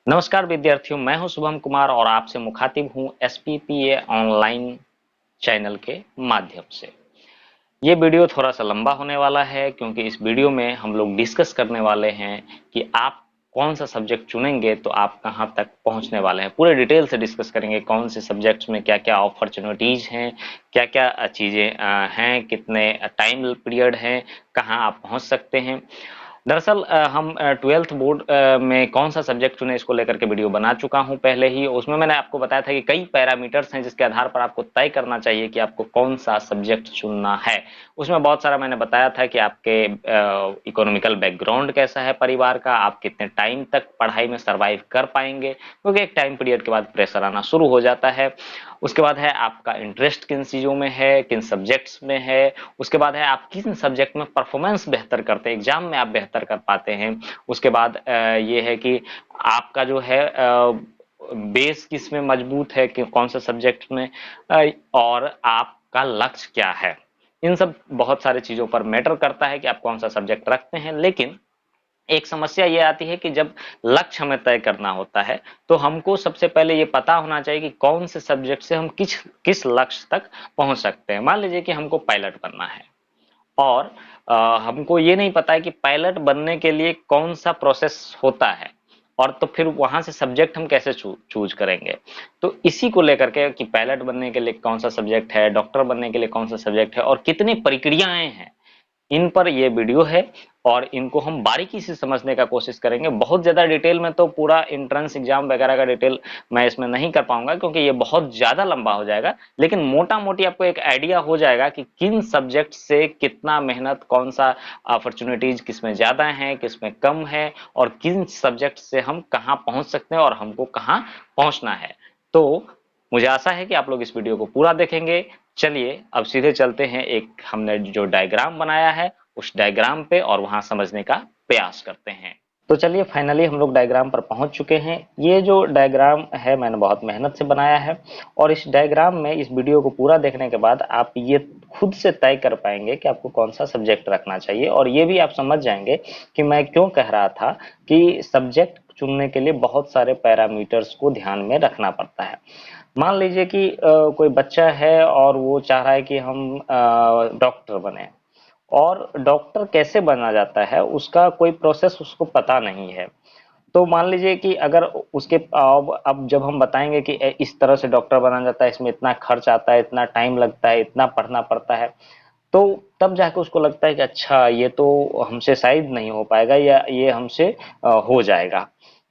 नमस्कार विद्यार्थियों, मैं हूं शुभम कुमार और आपसे मुखातिब हूं एसपीपीए ऑनलाइन चैनल के माध्यम से। ये वीडियो थोड़ा सा लंबा होने वाला है क्योंकि इस वीडियो में हम लोग डिस्कस करने वाले हैं कि आप कौन सा सब्जेक्ट चुनेंगे तो आप कहां तक पहुंचने वाले हैं। पूरे डिटेल से डिस्कस करेंगे कौन से सब्जेक्ट्स में क्या क्या अपॉर्चुनिटीज हैं, क्या क्या चीजें हैं, कितने टाइम पीरियड हैं, कहां आप पहुंच सकते हैं। दरअसल हम 12th बोर्ड में कौन सा सब्जेक्ट चुने इसको लेकर के वीडियो बना चुका हूं पहले ही। उसमें मैंने आपको बताया था कि कई पैरामीटर्स हैं जिसके आधार पर आपको तय करना चाहिए कि आपको कौन सा सब्जेक्ट चुनना है। उसमें बहुत सारा मैंने बताया था कि आपके इकोनॉमिकल बैकग्राउंड कैसा है, परिवार का, आप कितने टाइम तक पढ़ाई में सरवाइव कर पाएंगे, क्योंकि एक टाइम पीरियड के बाद प्रेशर आना शुरू हो जाता है। उसके बाद है आपका इंटरेस्ट किन चीजों में है, किन सब्जेक्ट्स में है। उसके बाद है आप किन सब्जेक्ट में परफॉर्मेंस बेहतर करते हैं, एग्जाम में आप बेहतर कर पाते हैं। उसके बाद ये है कि आपका जो है बेस किस में मजबूत है, कि कौन सा सब्जेक्ट में, और आपका लक्ष्य क्या है। इन सब बहुत सारी चीजों पर मैटर करता है कि आप कौन सा सब्जेक्ट रखते हैं। लेकिन एक समस्या ये आती है कि जब लक्ष्य हमें तय करना होता है तो हमको सबसे पहले ये पता होना चाहिए कि कौन से सब्जेक्ट से हम किस किस लक्ष्य तक पहुंच सकते हैं। मान लीजिए कि हमको पायलट बनना है और हमको ये नहीं पता है कि पायलट बनने के लिए कौन सा प्रोसेस होता है, और तो फिर वहां से सब्जेक्ट हम कैसे चूज करेंगे। तो इसी को लेकर के कि पायलट बनने के लिए कौन सा सब्जेक्ट है, डॉक्टर बनने के लिए कौन सा सब्जेक्ट है और कितनी प्रक्रियाएं हैं, इन पर ये वीडियो है और इनको हम बारीकी से समझने का कोशिश करेंगे। बहुत ज्यादा डिटेल में तो पूरा एंट्रेंस एग्जाम वगैरह का डिटेल मैं इसमें नहीं कर पाऊंगा क्योंकि ये बहुत ज्यादा लंबा हो जाएगा। लेकिन मोटा मोटी आपको एक आइडिया हो जाएगा कि किन सब्जेक्ट से कितना मेहनत, कौन सा अपॉर्चुनिटीज किसमें ज्यादा है, किसमें कम है, और किन सब्जेक्ट से हम कहाँ पहुंच सकते हैं और हमको कहाँ पहुंचना है। तो मुझे आशा है कि आप लोग इस वीडियो को पूरा देखेंगे। चलिए अब सीधे चलते हैं, एक हमने जो डायग्राम बनाया है उस डायग्राम पे और वहां समझने का प्रयास करते हैं। तो चलिए फाइनली हम लोग डायग्राम पर पहुंच चुके हैं। ये जो डायग्राम है मैंने बहुत मेहनत से बनाया है और इस डायग्राम में इस वीडियो को पूरा देखने के बाद आप ये खुद से तय कर पाएंगे कि आपको कौन सा सब्जेक्ट रखना चाहिए, और ये भी आप समझ जाएंगे कि मैं क्यों कह रहा था कि सब्जेक्ट चुनने के लिए बहुत सारे पैरामीटर्स को ध्यान में रखना पड़ता है। मान लीजिए कि कोई बच्चा है और वो चाह रहा है कि हम डॉक्टर बने, और डॉक्टर कैसे बना जाता है उसका कोई प्रोसेस उसको पता नहीं है। तो मान लीजिए कि अगर उसके अब जब हम बताएंगे कि इस तरह से डॉक्टर बना जाता है, इसमें इतना खर्च आता है, इतना टाइम लगता है, इतना पढ़ना पड़ता है, तो तब जाके उसको लगता है कि अच्छा ये तो हमसे शायद नहीं हो पाएगा या ये हमसे हो जाएगा।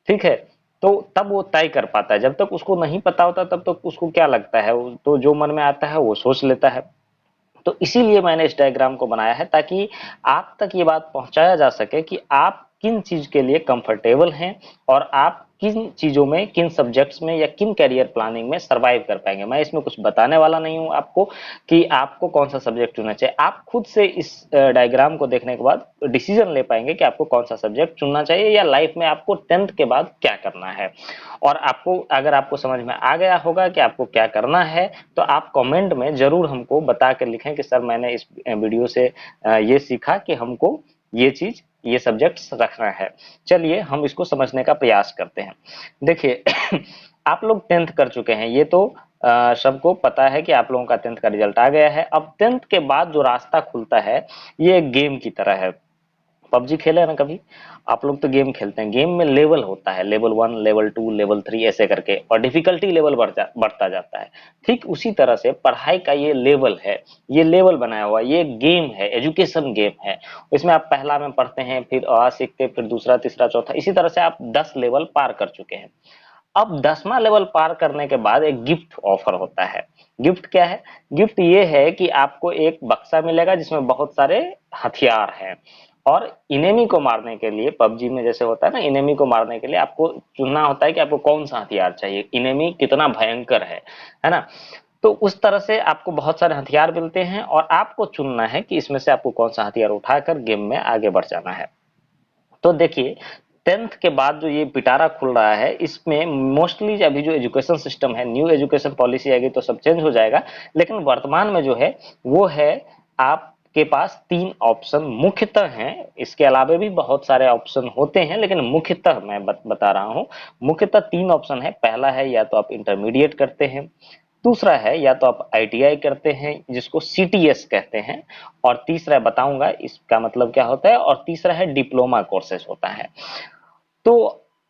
ठीक है, तो तब वो तय कर पाता है। जब तक उसको नहीं पता होता तब तक उसको क्या लगता है, तो जो मन में आता है वो सोच लेता है। तो इसीलिए मैंने इस डायग्राम को बनाया है ताकि आप तक ये बात पहुंचाया जा सके कि आप किन चीज के लिए कंफर्टेबल हैं और आप किन चीजों में, किन सब्जेक्ट्स में या किन करियर प्लानिंग में सरवाइव कर पाएंगे। मैं इसमें कुछ बताने वाला नहीं हूं आपको कि आपको कौन सा सब्जेक्ट चुनना चाहिए। आप खुद से इस डायग्राम को देखने के बाद डिसीजन ले पाएंगे कि आपको कौन सा सब्जेक्ट चुनना चाहिए या लाइफ में आपको 10th के बाद क्या करना है। और आपको, अगर आपको समझ में आ गया होगा कि आपको क्या करना है, तो आप कमेंट में जरूर हमको बता कर लिखें कि सर मैंने इस वीडियो से ये सीखा कि हमको ये चीज, ये सब्जेक्ट्स रखना है। चलिए हम इसको समझने का प्रयास करते हैं। देखिए आप लोग 10th कर चुके हैं, ये तो सबको पता है कि आप लोगों का 10th का रिजल्ट आ गया है। अब 10th के बाद जो रास्ता खुलता है ये एक गेम की तरह है। पबजी खेले ना कभी आप लोग, तो गेम खेलते हैं। गेम में लेवल होता है, लेवल 1, लेवल 2, लेवल 3 ऐसे करके, और डिफिकल्टी लेवल बढ़ता जाता है। ठीक उसी तरह से पढ़ाई का ये लेवल है, ये लेवल बनाया हुआ, ये गेम है, एजुकेशन गेम है। इसमें आप पहला में पढ़ते हैं, फिर आ सीखते, फिर दूसरा, तीसरा, चौथा, इसी तरह से आप 10 लेवल पार कर चुके हैं। अब 10वां लेवल पार करने के बाद एक गिफ्ट ऑफर होता है। गिफ्ट क्या है? गिफ्ट ये है कि आपको एक बक्सा मिलेगा जिसमें बहुत सारे हथियार हैं, और इनेमी को मारने के लिए, पबजी में जैसे होता है ना, इनेमी को मारने के लिए आपको चुनना होता है कि आपको कौन सा हथियार चाहिए, इनेमी कितना भयंकर है ना। तो उस तरह से आपको बहुत सारे हथियार मिलते हैं और आपको चुनना है कि इसमें से आपको कौन सा हथियार उठाकर गेम में आगे बढ़ जाना है। तो देखिए 10th के बाद जो ये पिटारा खुल रहा है, इसमें मोस्टली अभी जो एजुकेशन सिस्टम है, न्यू एजुकेशन पॉलिसी आएगी तो सब चेंज हो जाएगा, लेकिन वर्तमान में जो है वो है, आप के पास 3 ऑप्शन मुख्यतः हैं, इसके अलावा भी बहुत सारे ऑप्शन होते हैं, लेकिन मुख्यतः मैं बता रहा हूं, मुख्यतः 3 ऑप्शन है। पहला है या तो आप इंटरमीडिएट करते हैं, दूसरा है या तो आप आईटीआई करते हैं जिसको सीटीएस कहते हैं, और तीसरा बताऊंगा इसका मतलब क्या होता है, और तीसरा है डिप्लोमा कोर्सेज होता है। तो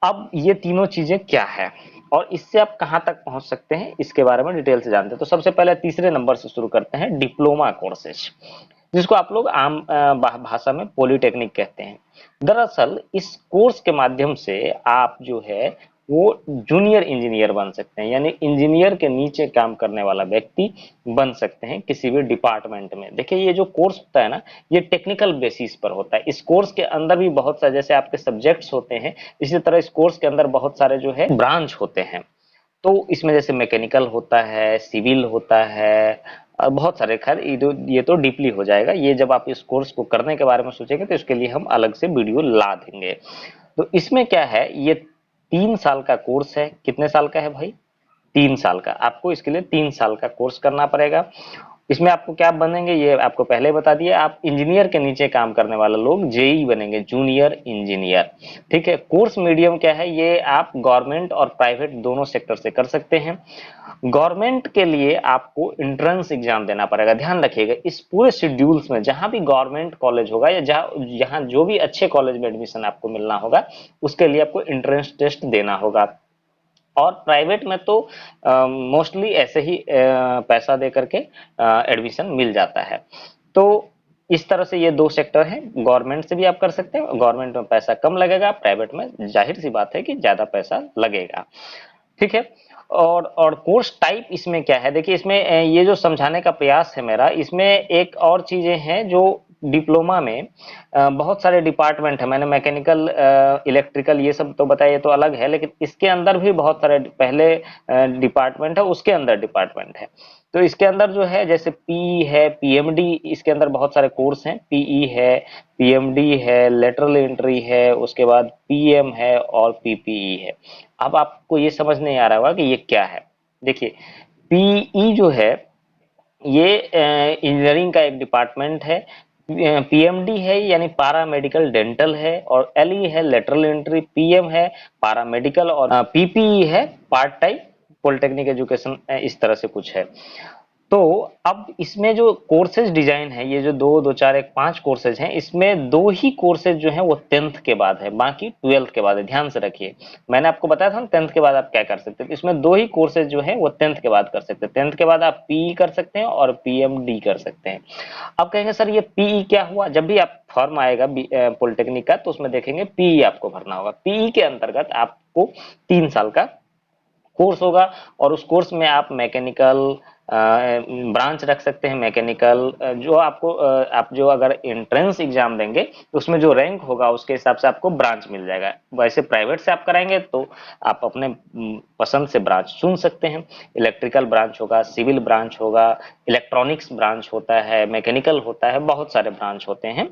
अब ये तीनों चीजें क्या है और इससे आप कहां तक पहुंच सकते हैं इसके बारे में डिटेल से जानते हैं। तो सबसे पहले तीसरे नंबर से शुरू करते हैं, डिप्लोमा कोर्सेज, जिसको आप लोग आम भाषा में पॉलिटेक्निक कहते हैं। दरअसल इस कोर्स के माध्यम से आप जो है वो जूनियर इंजीनियर बन सकते हैं, यानी इंजीनियर के नीचे काम करने वाला व्यक्ति बन सकते हैं किसी भी डिपार्टमेंट में। देखिए ये जो कोर्स होता है ना, ये टेक्निकल बेसिस पर होता है। इस कोर्स के अंदर भी बहुत सारे, जैसे आपके सब्जेक्ट्स होते हैं, इसी तरह इस कोर्स के अंदर बहुत सारे जो है ब्रांच होते हैं। तो इसमें जैसे मैकेनिकल होता है, सिविल होता है, बहुत सारे, खैर ये तो डीपली हो जाएगा। ये जब आप इस कोर्स को करने के बारे में सोचेंगे तो इसके लिए हम अलग से वीडियो ला देंगे। तो इसमें क्या है, ये 3 साल का कोर्स है। कितने साल का है भाई? 3 साल का। आपको इसके लिए 3 साल का कोर्स करना पड़ेगा। इसमें आपको क्या बनेंगे ये आपको पहले ही बता दिया, आप इंजीनियर के नीचे काम करने वाले लोग जेई बनेंगे, जूनियर इंजीनियर। ठीक है। कोर्स मीडियम क्या है, ये आप गवर्नमेंट और प्राइवेट दोनों सेक्टर से कर सकते हैं। गवर्नमेंट के लिए आपको एंट्रेंस एग्जाम देना पड़ेगा। ध्यान रखिएगा इस पूरे शेड्यूल्स में जहां भी गवर्नमेंट कॉलेज होगा या जहां जो भी अच्छे कॉलेज में एडमिशन आपको मिलना होगा, उसके लिए आपको एंट्रेंस टेस्ट देना होगा। और प्राइवेट में तो मोस्टली ऐसे ही पैसा दे करके एडमिशन मिल जाता है। तो इस तरह से ये 2 सेक्टर हैं। गवर्नमेंट से भी आप कर सकते हैं, गवर्नमेंट में पैसा कम लगेगा, प्राइवेट में जाहिर सी बात है कि ज्यादा पैसा लगेगा। ठीक है। और कोर्स टाइप इसमें क्या है, देखिए इसमें ये जो समझाने का प्रयास है मेरा, इसमें एक और चीजें हैं जो डिप्लोमा में बहुत सारे डिपार्टमेंट है। मैंने मैकेनिकल, इलेक्ट्रिकल ये सब तो बताया, ये तो अलग है, लेकिन इसके अंदर भी बहुत सारे पहले डिपार्टमेंट है, उसके अंदर डिपार्टमेंट है। तो इसके अंदर जो है जैसे पी है, पीएमडी, इसके अंदर बहुत सारे कोर्स हैं। पीई है, पीएमडी है, लेटरल एंट्री है, उसके बाद पीएम है और पीपीई है। अब आपको ये समझ नहीं आ रहा होगा कि ये क्या है। देखिए पीई जो है ये इंजीनियरिंग का एक डिपार्टमेंट है। पीएमडी है यानी पारा मेडिकल डेंटल है, और एलई है लेटरल एंट्री, पीएम है पारा मेडिकल, और पीपीई है पार्ट टाइम पॉलिटेक्निक एजुकेशन, इस तरह से कुछ है। तो अब इसमें जो कोर्सेज डिजाइन है, ये जो 2 2 4 1 5 कोर्सेज हैं, इसमें 2 ही कोर्सेज जो हैं वो 10th के बाद है, बाकी 12th के बाद है। ध्यान से रखिए, मैंने आपको बताया था ना 10th के बाद आप क्या कर सकते हैं। इसमें 2 ही कोर्सेज जो हैं वो 10th के बाद कर सकते हैं। 10th के बाद आप पीई कर सकते हैं और पीएमडी कर सकते हैं। अब कहेंगे सर ये पीई क्या हुआ, जब भी आप फॉर्म आएगा पॉलिटेक्निक का तो उसमें देखेंगे पीई आपको भरना होगा। पीई के अंतर्गत आपको 3 साल का कोर्स होगा, और उस कोर्स में आप मैकेनिकल ब्रांच रख सकते हैं। मैकेनिकल जो आपको आप जो अगर एंट्रेंस एग्जाम देंगे तो उसमें जो रैंक होगा उसके हिसाब से आपको ब्रांच मिल जाएगा। वैसे प्राइवेट से आप कराएंगे तो आप अपने पसंद से ब्रांच चुन सकते हैं। इलेक्ट्रिकल ब्रांच होगा, सिविल ब्रांच होगा, इलेक्ट्रॉनिक्स ब्रांच होता है, मैकेनिकल होता है, बहुत सारे ब्रांच होते हैं।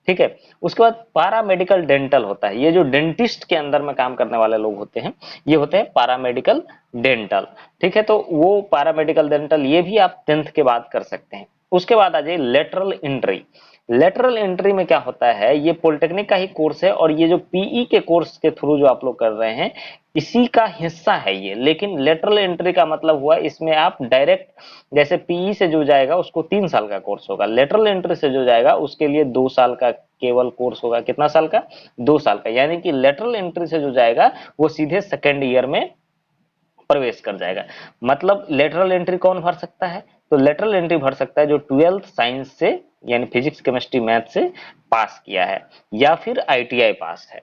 ठीक है। उसके बाद पारामेडिकल डेंटल होता है। ये जो डेंटिस्ट के अंदर में काम करने वाले लोग होते हैं, ये होते हैं पारामेडिकल डेंटल। ठीक है। तो वो पारामेडिकल डेंटल ये भी आप 10th के बाद कर सकते हैं। उसके बाद आ जाइए लेटरल एंट्री। लेटरल एंट्री में क्या होता है, ये पॉलिटेक्निक का ही कोर्स है, और ये जो पीई के कोर्स के थ्रू जो आप लोग कर रहे हैं इसी का हिस्सा है ये। लेकिन लेटरल एंट्री का मतलब हुआ इसमें आप डायरेक्ट, जैसे पीई से जो जाएगा उसको 3 साल का कोर्स होगा, लेटरल एंट्री से जो जाएगा उसके लिए 2 साल का केवल कोर्स होगा। कितना साल का? 2 साल का। यानी कि लेटरल एंट्री से जो जाएगा वो सीधे सेकेंड ईयर में प्रवेश कर जाएगा। मतलब लेटरल एंट्री कौन भर सकता है? तो लेटरल एंट्री भर सकता है जो 12th साइंस से यानी फिजिक्स केमिस्ट्री मैथ से पास किया है, या फिर आईटीआई पास है।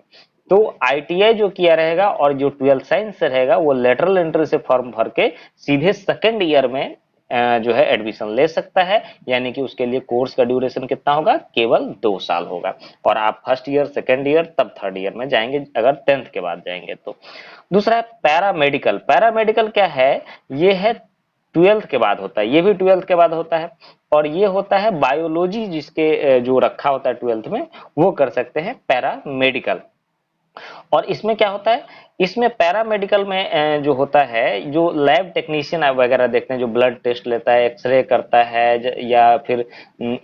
तो आईटीआई जो किया रहेगा और जो 12th साइंस से रहेगा वो लेटरल एंट्री से फॉर्म भर के सीधे सेकेंड ईयर में जो है एडमिशन ले सकता है। यानी कि उसके लिए कोर्स का ड्यूरेशन कितना होगा? केवल 2 साल होगा। और आप फर्स्ट ईयर, सेकेंड ईयर, तब थर्ड ईयर में जाएंगे अगर 10th के बाद जाएंगे तो। दूसरा है पैरामेडिकल। पैरामेडिकल क्या है? ये है 12th के बाद होता है, ये भी 12th के बाद होता है। और ये होता है बायोलॉजी, जिसके जो रखा होता है 12th में वो कर सकते हैं पैरामेडिकल। और इसमें क्या होता है, इसमें पैरामेडिकल में जो होता है, जो लैब टेक्नीशियन वगैरह देखते हैं, जो ब्लड टेस्ट लेता है, एक्सरे करता है, या फिर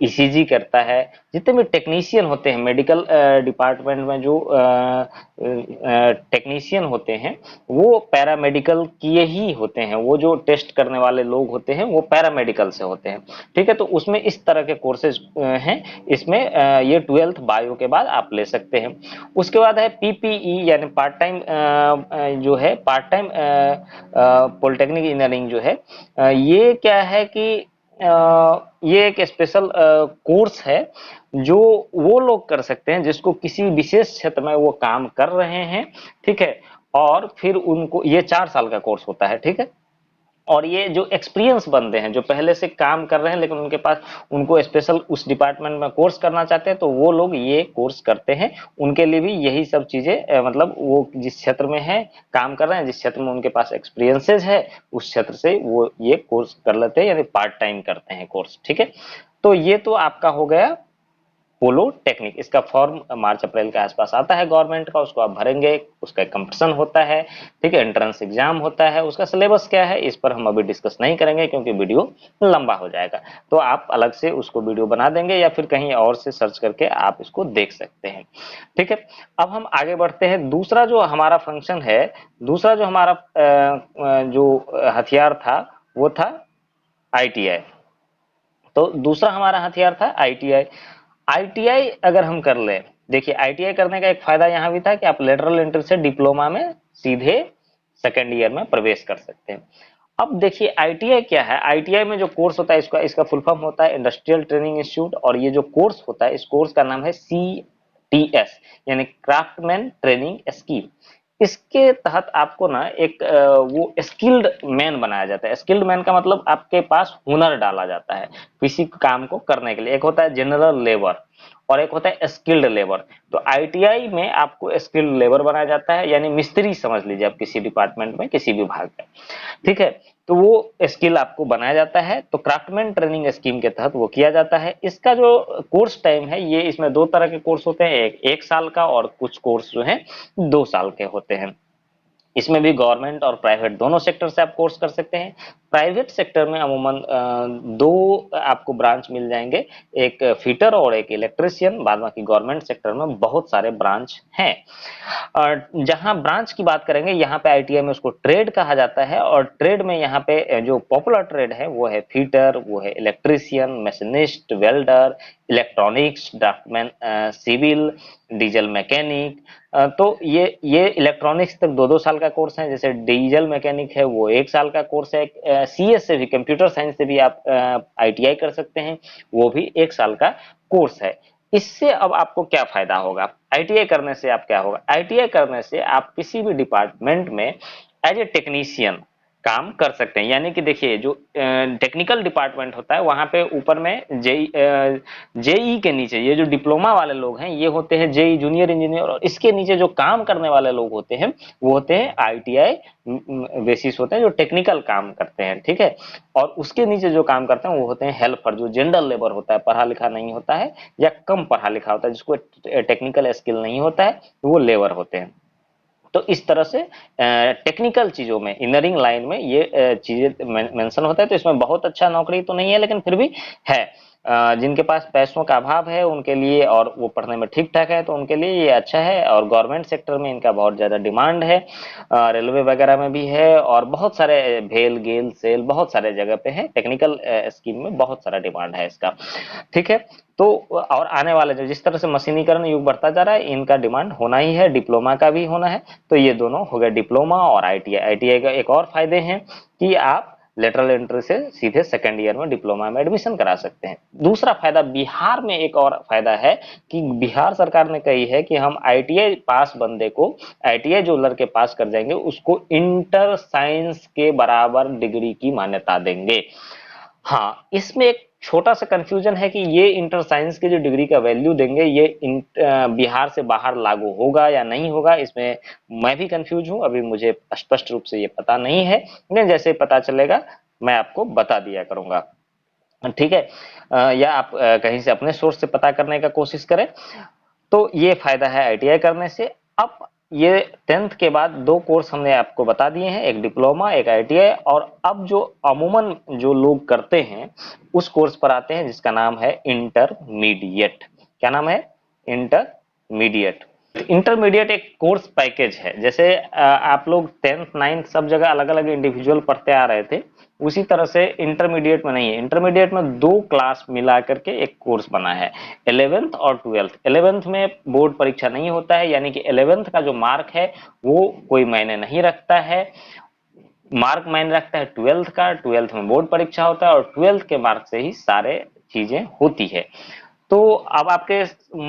ईसीजी करता है, जितने भी टेक्नीशियन होते हैं मेडिकल डिपार्टमेंट में, जो टेक्नीशियन होते हैं, वो पैरामेडिकल किए ही होते हैं। वो जो टेस्ट करने वाले लोग होते हैं वो पैरामेडिकल से होते हैं। ठीक है, तो उसमें इस तरह के कोर्सेज हैं। इसमें ये 12th बायो के बाद आप ले सकते हैं। उसके बाद है पीपीई, यानी पार्ट टाइम जो है, पार्ट टाइम पॉलिटेक्निक इंजीनियरिंग जो है, ये क्या है कि ये एक स्पेशल कोर्स है जो वो लोग कर सकते हैं जिसको किसी विशेष क्षेत्र में वो काम कर रहे हैं। ठीक है, और फिर उनको, ये 4 साल का कोर्स होता है। ठीक है, और ये जो एक्सपीरियंस बंदे हैं, जो पहले से काम कर रहे हैं लेकिन उनके पास, उनको स्पेशल उस डिपार्टमेंट में कोर्स करना चाहते हैं, तो वो लोग ये कोर्स करते हैं। उनके लिए भी यही सब चीजें मतलब वो जिस क्षेत्र में है, काम कर रहे हैं, जिस क्षेत्र में उनके पास एक्सपीरियंसेस है, उस क्षेत्र से वो ये कोर्स कर लेते हैं, यानी पार्ट टाइम करते हैं कोर्स। ठीक है, तो ये तो आपका हो गया पोलो टेक्निक। इसका फॉर्म मार्च अप्रैल के आसपास आता है गवर्नमेंट का, उसको आप भरेंगे, उसका एक कंपटीशन होता है। ठीक है, एंट्रेंस एग्जाम होता है। उसका सिलेबस क्या है इस पर हम अभी डिस्कस नहीं करेंगे क्योंकि वीडियो लंबा हो जाएगा, तो आप अलग से उसको वीडियो बना देंगे या फिर कहीं और से सर्च करके आप इसको देख सकते हैं। ठीक है, अब हम आगे बढ़ते हैं। दूसरा जो हमारा फंक्शन है, दूसरा जो हमारा जो हथियार था वो था आईटीआई। तो दूसरा हमारा हथियार था आईटीआई। आईटीआई अगर हम कर ले, देखिए आईटीआई करने का एक फायदा यहाँ भी था कि आप लेटरल एंट्री से डिप्लोमा में सीधे सेकेंड ईयर में प्रवेश कर सकते हैं। अब देखिए आईटीआई क्या है। आईटीआई में जो कोर्स होता है, इसका फुल फॉर्म होता है इंडस्ट्रियल ट्रेनिंग इंस्टीट्यूट, और ये जो कोर्स होता है, इस कोर्स का नाम है सीटीएस, यानी क्राफ्टमैन ट्रेनिंग स्कीम। इसके तहत आपको ना एक वो स्किल्ड मैन बनाया जाता है। स्किल्ड मैन का मतलब आपके पास हुनर डाला जाता है किसी काम को करने के लिए। एक होता है जनरल लेबर और एक होता है स्किल्ड लेबर। तो आईटीआई में आपको स्किल्ड लेबर बनाया जाता है, यानी मिस्त्री समझ लीजिए आप, किसी डिपार्टमेंट में, किसी विभाग में। ठीक है, तो वो स्किल आपको बनाया जाता है, तो क्राफ्टमैन ट्रेनिंग स्कीम के तहत वो किया जाता है। इसका जो कोर्स टाइम है, ये इसमें 2 तरह के कोर्स होते हैं, एक साल का, और कुछ कोर्स जो है 2 साल के होते हैं। इसमें भी गवर्नमेंट और प्राइवेट दोनों सेक्टर से आप कोर्स कर सकते हैं। प्राइवेट सेक्टर में अमूमन 2 आपको ब्रांच मिल जाएंगे, एक फिटर और एक इलेक्ट्रिशियन। बाद बाकी गवर्नमेंट सेक्टर में बहुत सारे ब्रांच हैं। जहां ब्रांच की बात करेंगे, यहाँ पे आईटीआई में उसको ट्रेड कहा जाता है, और ट्रेड में यहाँ पे जो पॉपुलर ट्रेड है वो है फिटर, वो है electrician, machinist, welder, electronics, draftsman, civil, diesel mechanic. तो ये इलेक्ट्रॉनिक्स तक 2-2 साल का कोर्स है। जैसे डीजल मैकेनिक है वो 1 साल का कोर्स है। सीएस से भी, कंप्यूटर साइंस से भी आप आईटीआई कर सकते हैं, वो भी 1 साल का कोर्स है। इससे अब आपको क्या फायदा होगा आईटीआई करने से? आप क्या होगा आईटीआई करने से, आप किसी भी डिपार्टमेंट में एज ए टेक्नीशियन काम कर सकते हैं। यानी कि देखिए, जो टेक्निकल डिपार्टमेंट होता है वहां पे ऊपर में जेई के नीचे ये जो डिप्लोमा वाले लोग हैं, ये होते हैं जेई जूनियर इंजीनियर, और इसके नीचे जो काम करने वाले लोग होते हैं वो होते हैं आईटीआई बेसिस होते हैं, जो टेक्निकल काम करते हैं। ठीक है, और उसके नीचे जो काम करते हैं वो होते हैं हेल्पर, जो जनरल लेबर होता है, पढ़ा लिखा नहीं होता है या कम पढ़ा लिखा होता है, जिसको टेक्निकल स्किल नहीं होता है, वो लेबर होते हैं। तो इस तरह से टेक्निकल चीजों में, इंजीनियरिंग लाइन में ये चीजें मेंशन होता है। तो इसमें बहुत अच्छा नौकरी तो नहीं है, लेकिन फिर भी है। जिनके पास पैसों का अभाव है उनके लिए, और वो पढ़ने में ठीक ठाक है, तो उनके लिए ये अच्छा है। और गवर्नमेंट सेक्टर में इनका बहुत ज्यादा डिमांड है, रेलवे वगैरह में भी है, और बहुत सारे भेल गेल सेल बहुत सारे जगह पे है। टेक्निकल स्कीम में बहुत सारा डिमांड है इसका। ठीक है, तो और आने वाले जो जिस तरह से मशीनीकरण युग बढ़ता जा रहा है, इनका डिमांड होना ही है, डिप्लोमा का भी होना है। तो ये दोनों हो गए, डिप्लोमा और आईटीआई। आईटीआई का एक और फायदे हैं कि आप लेटरल एंट्री से सीधे सेकेंड ईयर में डिप्लोमा में एडमिशन करा सकते हैं। दूसरा फायदा बिहार में एक और फायदा है कि बिहार सरकार ने कही है कि हम आईटीआई पास बंदे को, आईटीआई जो लड़के पास कर जाएंगे उसको इंटर साइंस के बराबर डिग्री की मान्यता देंगे। हाँ, इसमें एक छोटा सा कंफ्यूजन है कि ये इंटर साइंस की जो डिग्री का वैल्यू देंगे, ये बिहार से बाहर लागू होगा या नहीं होगा, इसमें मैं भी कंफ्यूज हूं। अभी मुझे स्पष्ट रूप से ये पता नहीं है, लेकिन जैसे पता चलेगा मैं आपको बता दिया करूंगा। ठीक है, या आप कहीं से अपने सोर्स से पता करने का कोशिश करें। तो ये फायदा है आईटीआई करने से। अब ये 10th के बाद दो कोर्स हमने आपको बता दिए हैं, एक डिप्लोमा एक आईटीआई, और अब जो अमूमन जो लोग करते हैं उस कोर्स पर आते हैं जिसका नाम है इंटरमीडिएट। क्या नाम है? इंटरमीडिएट। इंटरमीडिएट एक कोर्स पैकेज है। जैसे आप लोग 10th 9th सब जगह अलग अलग इंडिविजुअल पढ़ते आ रहे थे, उसी तरह से इंटरमीडिएट में नहीं है। इंटरमीडिएट में दो क्लास मिला करके एक कोर्स बना है, 11th और 12th। 11th में बोर्ड परीक्षा नहीं होता है, यानी कि 11th का जो मार्क है वो कोई मायने नहीं रखता है, मार्क मायने रखता है 12th का। 12th में बोर्ड परीक्षा होता है और 12th के मार्क से ही सारे चीजें होती है। तो अब आपके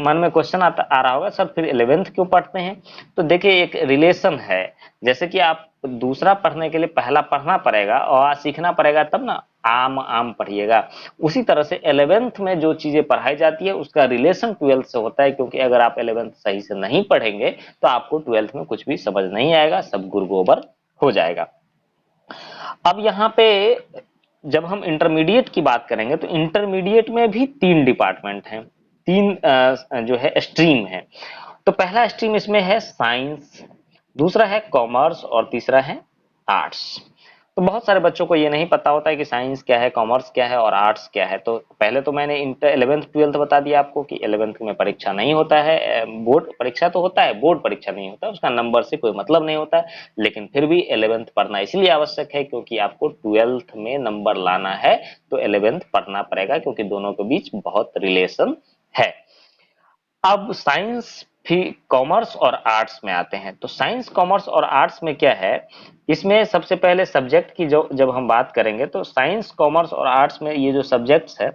मन में क्वेश्चन आ रहा होगा, सर फिर 11th क्यों पढ़ते हैं? तो देखिए एक रिलेशन है। जैसे कि आप दूसरा पढ़ने के लिए पहला पढ़ना पड़ेगा और आज सीखना पड़ेगा, तब ना आम आम पढ़िएगा। उसी तरह से 11th में जो चीजें पढ़ाई जाती है उसका रिलेशन 12th से होता है, क्योंकि अगर आप 11th सही से नहीं पढ़ेंगे तो आपको 12th में कुछ भी समझ नहीं आएगा, सब गुरगोबर हो जाएगा। अब यहाँ पे जब हम इंटरमीडिएट की बात करेंगे तो इंटरमीडिएट में भी 3 डिपार्टमेंट हैं, 3 जो है स्ट्रीम है। तो पहला स्ट्रीम इसमें है साइंस, दूसरा है कॉमर्स और तीसरा है आर्ट्स। तो बहुत सारे बच्चों को ये नहीं पता होता है कि साइंस क्या है, कॉमर्स क्या है और आर्ट्स क्या है। तो पहले तो मैंने इंटर 11th 12th बता दिया आपको कि 11th में परीक्षा नहीं होता है, बोर्ड परीक्षा तो होता है, बोर्ड परीक्षा नहीं होता, उसका नंबर से कोई मतलब नहीं होता है। लेकिन फिर भी 11th पढ़ना इसलिए आवश्यक है क्योंकि आपको 12th में नंबर लाना है, तो 11th पढ़ना पड़ेगा, क्योंकि दोनों के बीच बहुत रिलेशन है। अब साइंस फिर कॉमर्स और आर्ट्स में आते हैं। तो साइंस कॉमर्स और आर्ट्स में क्या है, इसमें सबसे पहले सब्जेक्ट की जो जब हम बात करेंगे तो साइंस कॉमर्स और आर्ट्स में ये जो सब्जेक्ट्स है,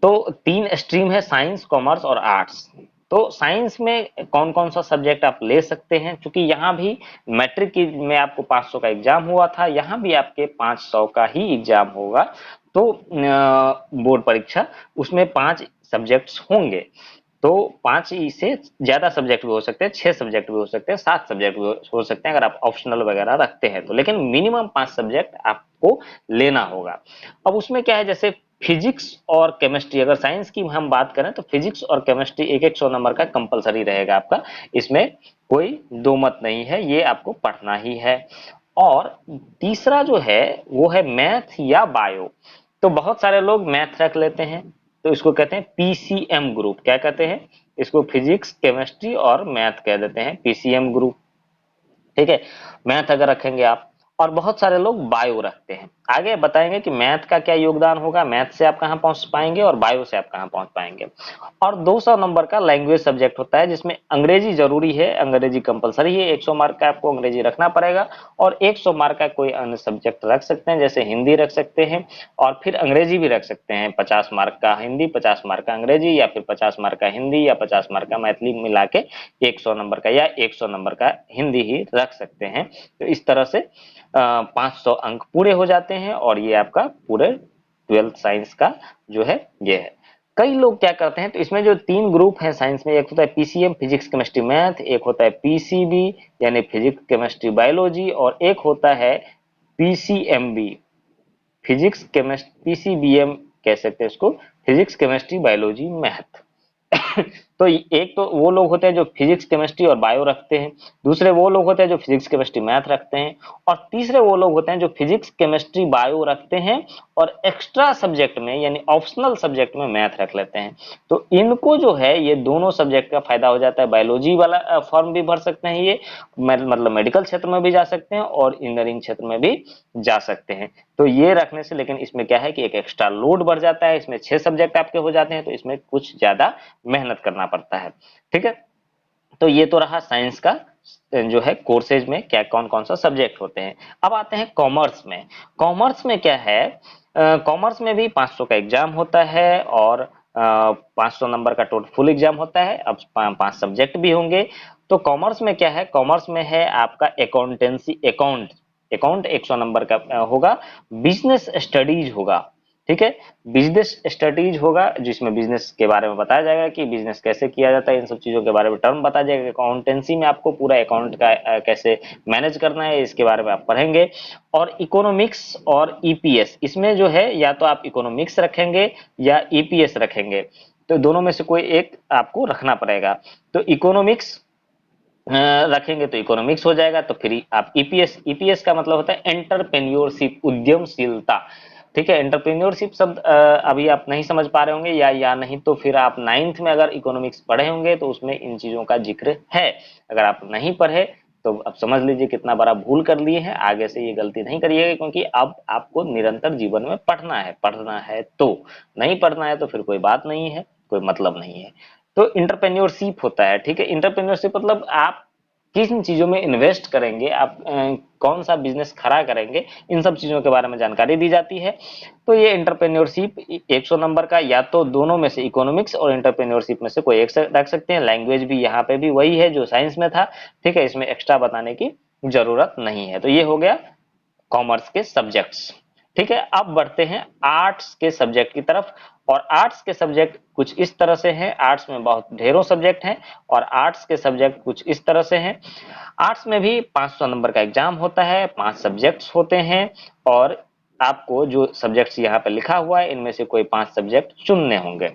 तो 3 स्ट्रीम है, साइंस कॉमर्स और आर्ट्स। तो साइंस में कौन कौन सा सब्जेक्ट आप ले सकते हैं, क्योंकि यहाँ भी मैट्रिक में आपको 500 का एग्जाम हुआ था, यहाँ भी आपके 500 का ही एग्जाम होगा। तो बोर्ड परीक्षा उसमें 5 सब्जेक्ट्स होंगे। तो 5 से ज्यादा सब्जेक्ट भी हो सकते हैं, 6 सब्जेक्ट भी हो सकते हैं, 7 सब्जेक्ट भी हो सकते हैं अगर आप ऑप्शनल वगैरह रखते हैं तो, लेकिन मिनिमम 5 सब्जेक्ट आपको लेना होगा। अब उसमें क्या है, जैसे फिजिक्स और केमिस्ट्री, अगर साइंस की हम बात करें तो फिजिक्स और केमिस्ट्री एक एक 100 नंबर का कंपलसरी रहेगा आपका, इसमें कोई दो मत नहीं है, ये आपको पढ़ना ही है। और तीसरा जो है वो है मैथ या बायो। तो बहुत सारे लोग मैथ रख लेते हैं, तो इसको कहते हैं पीसीएम ग्रुप। क्या कहते हैं इसको? फिजिक्स केमिस्ट्री और मैथ कह देते हैं पीसीएम ग्रुप। ठीक है, मैथ अगर रखेंगे आप, और बहुत सारे लोग बायो रखते हैं। आगे बताएंगे कि मैथ का क्या योगदान होगा, मैथ से आप कहां पहुंच पाएंगे और बायो से आप कहां पहुंच पाएंगे। और 200 नंबर का लैंग्वेज सब्जेक्ट होता है जिसमें अंग्रेजी जरूरी है, अंग्रेजी कंपलसरी है, 100 मार्क का आपको अंग्रेजी रखना पड़ेगा। और 100 मार्क का कोई अन्य सब्जेक्ट रख सकते हैं, जैसे हिंदी रख सकते हैं, और फिर अंग्रेजी भी रख सकते हैं, 50 मार्क का हिंदी, 50 मार्क का अंग्रेजी, या फिर 50 मार्क का हिंदी या 50 मार्क का मैथिली मिला के 100 नंबर का, या 100 नंबर का हिंदी ही रख सकते हैं। तो इस तरह से 500 अंक पूरे हो जाते हैं, और ये आपका पूरे 12th साइंस का जो है ये है। कई लोग क्या करते हैं, तो इसमें जो 3 ग्रुप हैं साइंस में, एक होता है पीसीएम फिजिक्स केमिस्ट्री मैथ, एक होता है पीसीबी यानी फिजिक्स केमिस्ट्री बायोलॉजी, और एक होता है पीसीएमबी फिजिक्स केमिस्ट्री, पीसीबीएम कह सकते हैं इसको, फिजिक्स केमिस्ट्री बायोलॉजी मैथ। तो एक तो वो लोग होते हैं जो फिजिक्स केमिस्ट्री और बायो रखते हैं, दूसरे वो लोग होते हैं जो फिजिक्स केमिस्ट्री मैथ रखते हैं, और तीसरे वो लोग होते हैं जो फिजिक्स केमिस्ट्री बायो रखते हैं और एक्स्ट्रा सब्जेक्ट में यानी ऑप्शनल सब्जेक्ट में मैथ रख लेते हैं। तो इनको जो है ये दोनों सब्जेक्ट का फायदा हो जाता है। बायोलॉजी वाला फॉर्म भी भर सकते हैं ये, मतलब मेडिकल क्षेत्र में भी जा सकते हैं और इंजीनियरिंग क्षेत्र में भी जा सकते हैं। तो ये रखने से, लेकिन इसमें क्या है कि एक एक्स्ट्रा लोड बढ़ जाता है, इसमें 6 सब्जेक्ट आपके हो जाते हैं, तो इसमें कुछ ज्यादा मेहनत करना पड़ता है। ठीक है, तो ये तो रहा साइंस का जो है कोर्सेज में क्या कौन कौन सा सब्जेक्ट होते हैं। अब आते हैं कॉमर्स में। कॉमर्स में क्या है, कॉमर्स में भी 500 का एग्जाम होता है और 500 नंबर का टोटल फुल एग्जाम होता है। अब 5 सब्जेक्ट भी होंगे। तो कॉमर्स में क्या है, कॉमर्स में है आपका अकाउंटेंसी, अकाउंट, अकाउंट 100 नंबर का होगा, बिजनेस स्टडीज होगा। ठीक है, बिजनेस स्टडीज होगा जिसमें बिजनेस के बारे में बताया जाएगा कि बिजनेस कैसे किया जाता है, इन सब चीजों के बारे में टर्म बताया जाएगा। अकाउंटेंसी में आपको पूरा अकाउंट का कैसे मैनेज करना है इसके बारे में आप पढ़ेंगे। और इकोनॉमिक्स और ईपीएस, इसमें जो है या तो आप इकोनॉमिक्स रखेंगे या ईपीएस रखेंगे, तो दोनों में से कोई एक आपको रखना पड़ेगा। तो इकोनॉमिक्स रखेंगे तो इकोनॉमिक्स हो जाएगा। तो फिर आप ईपीएस, ईपीएस का मतलब होता है एंटरप्रेन्योरशिप, उद्यमशीलता। ठीक है, एंटरप्रेन्योरशिप शब्द अभी आप नहीं समझ पा रहे होंगे, या नहीं तो फिर आप 9th में अगर इकोनॉमिक्स पढ़े होंगे तो उसमें इन चीजों का जिक्र है। अगर आप नहीं पढ़े तो अब समझ लीजिए कितना बड़ा भूल कर लिए हैं, आगे से ये गलती नहीं करिएगा, क्योंकि अब आपको निरंतर जीवन में पढ़ना है तो, नहीं पढ़ना है तो फिर कोई बात नहीं है, कोई मतलब नहीं है। तो इंटरप्रेन्योरशिप होता है, ठीक है। इंटरप्रेन्योरशिप मतलब आप किन चीजों में इन्वेस्ट करेंगे, आप कौन सा बिजनेस खड़ा करेंगे, इन सब चीजों के बारे में जानकारी दी जाती है। तो ये इंटरप्रेन्योरशिप 100 नंबर का, या तो दोनों में से, इकोनॉमिक्स और इंटरप्रेन्योरशिप में से कोई एक रख सकते हैं। लैंग्वेज भी यहाँ पे भी वही है जो साइंस में था, ठीक है, इसमें एक्स्ट्रा बताने की जरूरत नहीं है। तो ये हो गया कॉमर्स के सब्जेक्ट्स। ठीक है, अब बढ़ते हैं आर्ट्स के सब्जेक्ट की तरफ। और आर्ट्स के सब्जेक्ट कुछ इस तरह से हैं, आर्ट्स में बहुत ढेरों सब्जेक्ट हैं, और आर्ट्स के सब्जेक्ट कुछ इस तरह से हैं। आर्ट्स में भी 500 नंबर का एग्जाम होता है, 5 सब्जेक्ट्स होते हैं, और आपको जो सब्जेक्ट्स यहाँ पे लिखा हुआ है इनमें से कोई 5 सब्जेक्ट चुनने होंगे।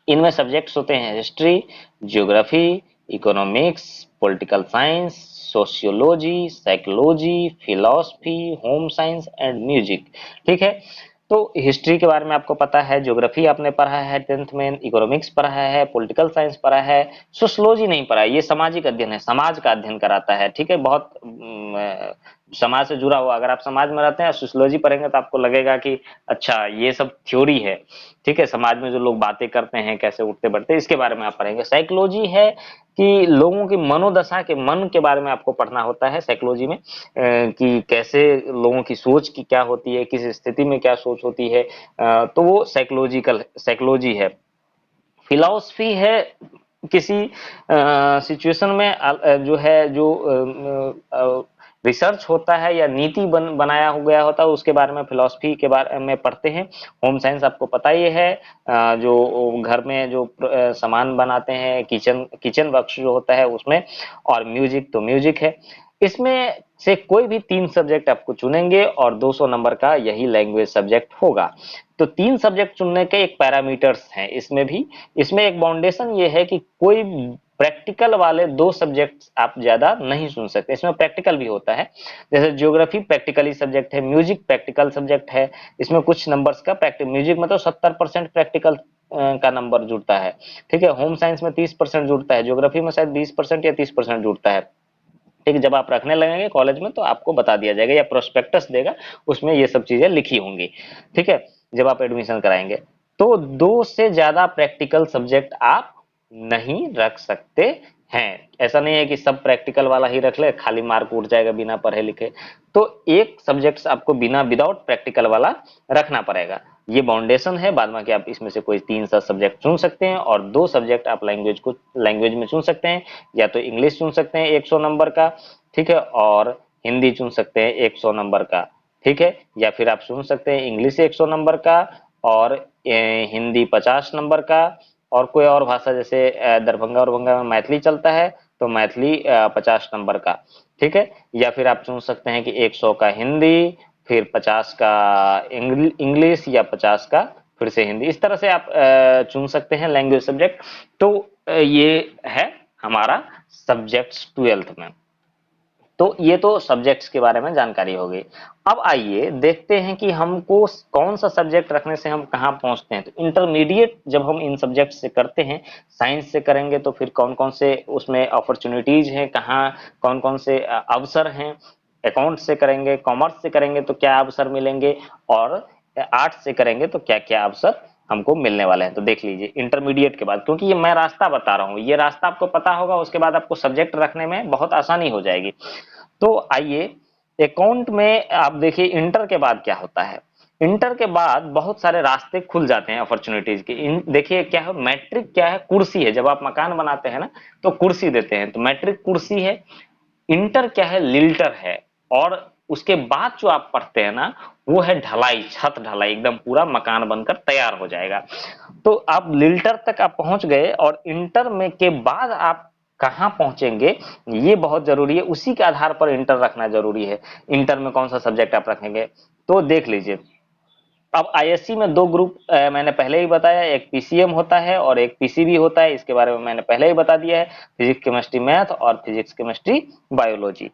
इनमें सब्जेक्ट्स होते हैं history, geography, economics, political science, sociology, psychology, philosophy, home science and music. ठीक है, तो हिस्ट्री के बारे में आपको पता है, ज्योग्राफी आपने पढ़ा है 10th में, इकोनॉमिक्स पढ़ा है, पॉलिटिकल साइंस पढ़ा है, सोशियोलॉजी नहीं पढ़ा है, ये सामाजिक अध्ययन है, समाज का अध्ययन कराता है। ठीक है, बहुत समाज से जुड़ा हुआ, अगर आप समाज में रहते हैं सोशियोलॉजी पढ़ेंगे तो आपको लगेगा कि अच्छा ये सब थ्योरी है। ठीक है, समाज में जो लोग बातें करते हैं, कैसे उठते बैठते हैं, इसके बारे में आप पढ़ेंगे। साइकोलॉजी है कि लोगों की मनोदशा के, मन के बारे में आपको पढ़ना होता है साइकोलॉजी में, कि कैसे लोगों की सोच की क्या होती है, किस स्थिति में क्या सोच होती है, तो वो साइकोलॉजिकल साइकोलॉजी है। फिलॉसफी है किसी सिचुएशन में जो है, जो रिसर्च होता है या नीति बनाया हो गया होता है, उसके बारे में फिलॉसफी के बारे में पढ़ते हैं। होम साइंस आपको पता ही है, जो घर में जो सामान बनाते हैं, किचन किचन वर्क्स जो होता है उसमें। और म्यूजिक तो म्यूजिक है। इसमें से कोई भी 3 सब्जेक्ट आपको चुनेंगे और 200 नंबर का यही लैंग्वेज सब्जेक्ट होगा। तो 3 सब्जेक्ट चुनने के एक पैरामीटर्स हैं इसमें भी। इसमें एक बाउंडेशन ये है कि कोई प्रैक्टिकल वाले 2 सब्जेक्ट आप ज्यादा नहीं सुन सकते, इसमें प्रैक्टिकल भी होता है। जैसे ज्योग्राफी प्रैक्टिकली सब्जेक्ट है, म्यूजिक प्रैक्टिकल सब्जेक्ट है, इसमें कुछ नंबर्स का प्रैक्टिकल, म्यूजिक में तो 70% प्रैक्टिकल का नंबर जुड़ता है। ठीक है, होम साइंस में 30% जुड़ता है, ज्योग्राफी में शायद 20% या 30% जुड़ता है। ठीक है, जब आप रखने लगेंगे कॉलेज में तो आपको बता दिया जाएगा, या प्रोस्पेक्टस देगा, उसमें ये सब चीजें लिखी होंगी। ठीक है, जब आप एडमिशन कराएंगे तो 2 से ज्यादा प्रैक्टिकल सब्जेक्ट आप नहीं रख सकते हैं। ऐसा नहीं है कि सब प्रैक्टिकल वाला ही रख ले, खाली मार्क उठ जाएगा बिना पढ़े लिखे। तो एक सब्जेक्ट आपको बिना विदाउट प्रैक्टिकल वाला रखना पड़ेगा। ये बाउंडेशन है, बाद में कि आप इसमें से कोई 3 सब्जेक्ट चुन सकते हैं, और 2 सब्जेक्ट आप लैंग्वेज में चुन सकते हैं। या तो इंग्लिश चुन सकते हैं 100 नंबर का, ठीक है, और हिंदी चुन सकते हैं 100 नंबर का। ठीक है, या फिर आप चुन सकते हैं इंग्लिश 100 नंबर का, और हिंदी 50 नंबर का, और कोई और भाषा जैसे दरभंगा और भंगा में मैथिली चलता है तो मैथिली 50 नंबर का। ठीक है, या फिर आप चुन सकते हैं कि 100 का हिंदी, फिर 50 का इंग्लिश, या 50 का फिर से हिंदी। इस तरह से आप चुन सकते हैं लैंग्वेज सब्जेक्ट। तो ये है हमारा सब्जेक्ट्स 12th में। तो ये तो सब्जेक्ट्स के बारे में जानकारी हो गई। अब आइए देखते हैं कि हमको कौन सा सब्जेक्ट रखने से हम कहाँ पहुंचते हैं। तो इंटरमीडिएट जब हम इन सब्जेक्ट से करते हैं, साइंस से करेंगे तो फिर कौन कौन से उसमें अपॉर्चुनिटीज हैं, कहाँ कौन कौन से अवसर हैं। अकाउंट से करेंगे, कॉमर्स से करेंगे तो क्या अवसर मिलेंगे, और आर्ट्स से करेंगे तो क्या क्या अवसर हमको मिलने वाले हैं। तो देख लीजिए इंटरमीडिएट के बाद, क्योंकि ये मैं रास्ता बता रहा हूँ, ये रास्ता आपको पता होगा, उसके बाद आपको सब्जेक्ट रखने में बहुत आसानी हो जाएगी। तो आइए अकाउंट में आप देखिए इंटर के बाद क्या होता है। इंटर के बाद बहुत सारे रास्ते खुल जाते हैं अपॉर्चुनिटीज के। देखिए क्या है, मैट्रिक क्या है, कुर्सी है। जब आप मकान बनाते हैं ना तो कुर्सी देते हैं, तो मैट्रिक कुर्सी है। इंटर क्या है, लिल्टर है। और उसके बाद जो आप पढ़ते हैं ना वो है ढलाई, छत ढलाई, एकदम पूरा मकान बनकर तैयार हो जाएगा। तो आप लिल्टर तक आप पहुंच गए, और इंटर में के बाद आप कहाँ पहुंचेंगे ये बहुत जरूरी है, उसी के आधार पर इंटर रखना जरूरी है। इंटर में कौन सा सब्जेक्ट आप रखेंगे, तो देख लीजिए अब आईएससी में दो ग्रुप मैंने पहले ही बताया, एक पीसीएम होता है और एक पीसीबी होता है। इसके बारे में मैंने पहले ही बता दिया है, फिजिक्स केमिस्ट्री मैथ और फिजिक्स केमिस्ट्री बायोलॉजी।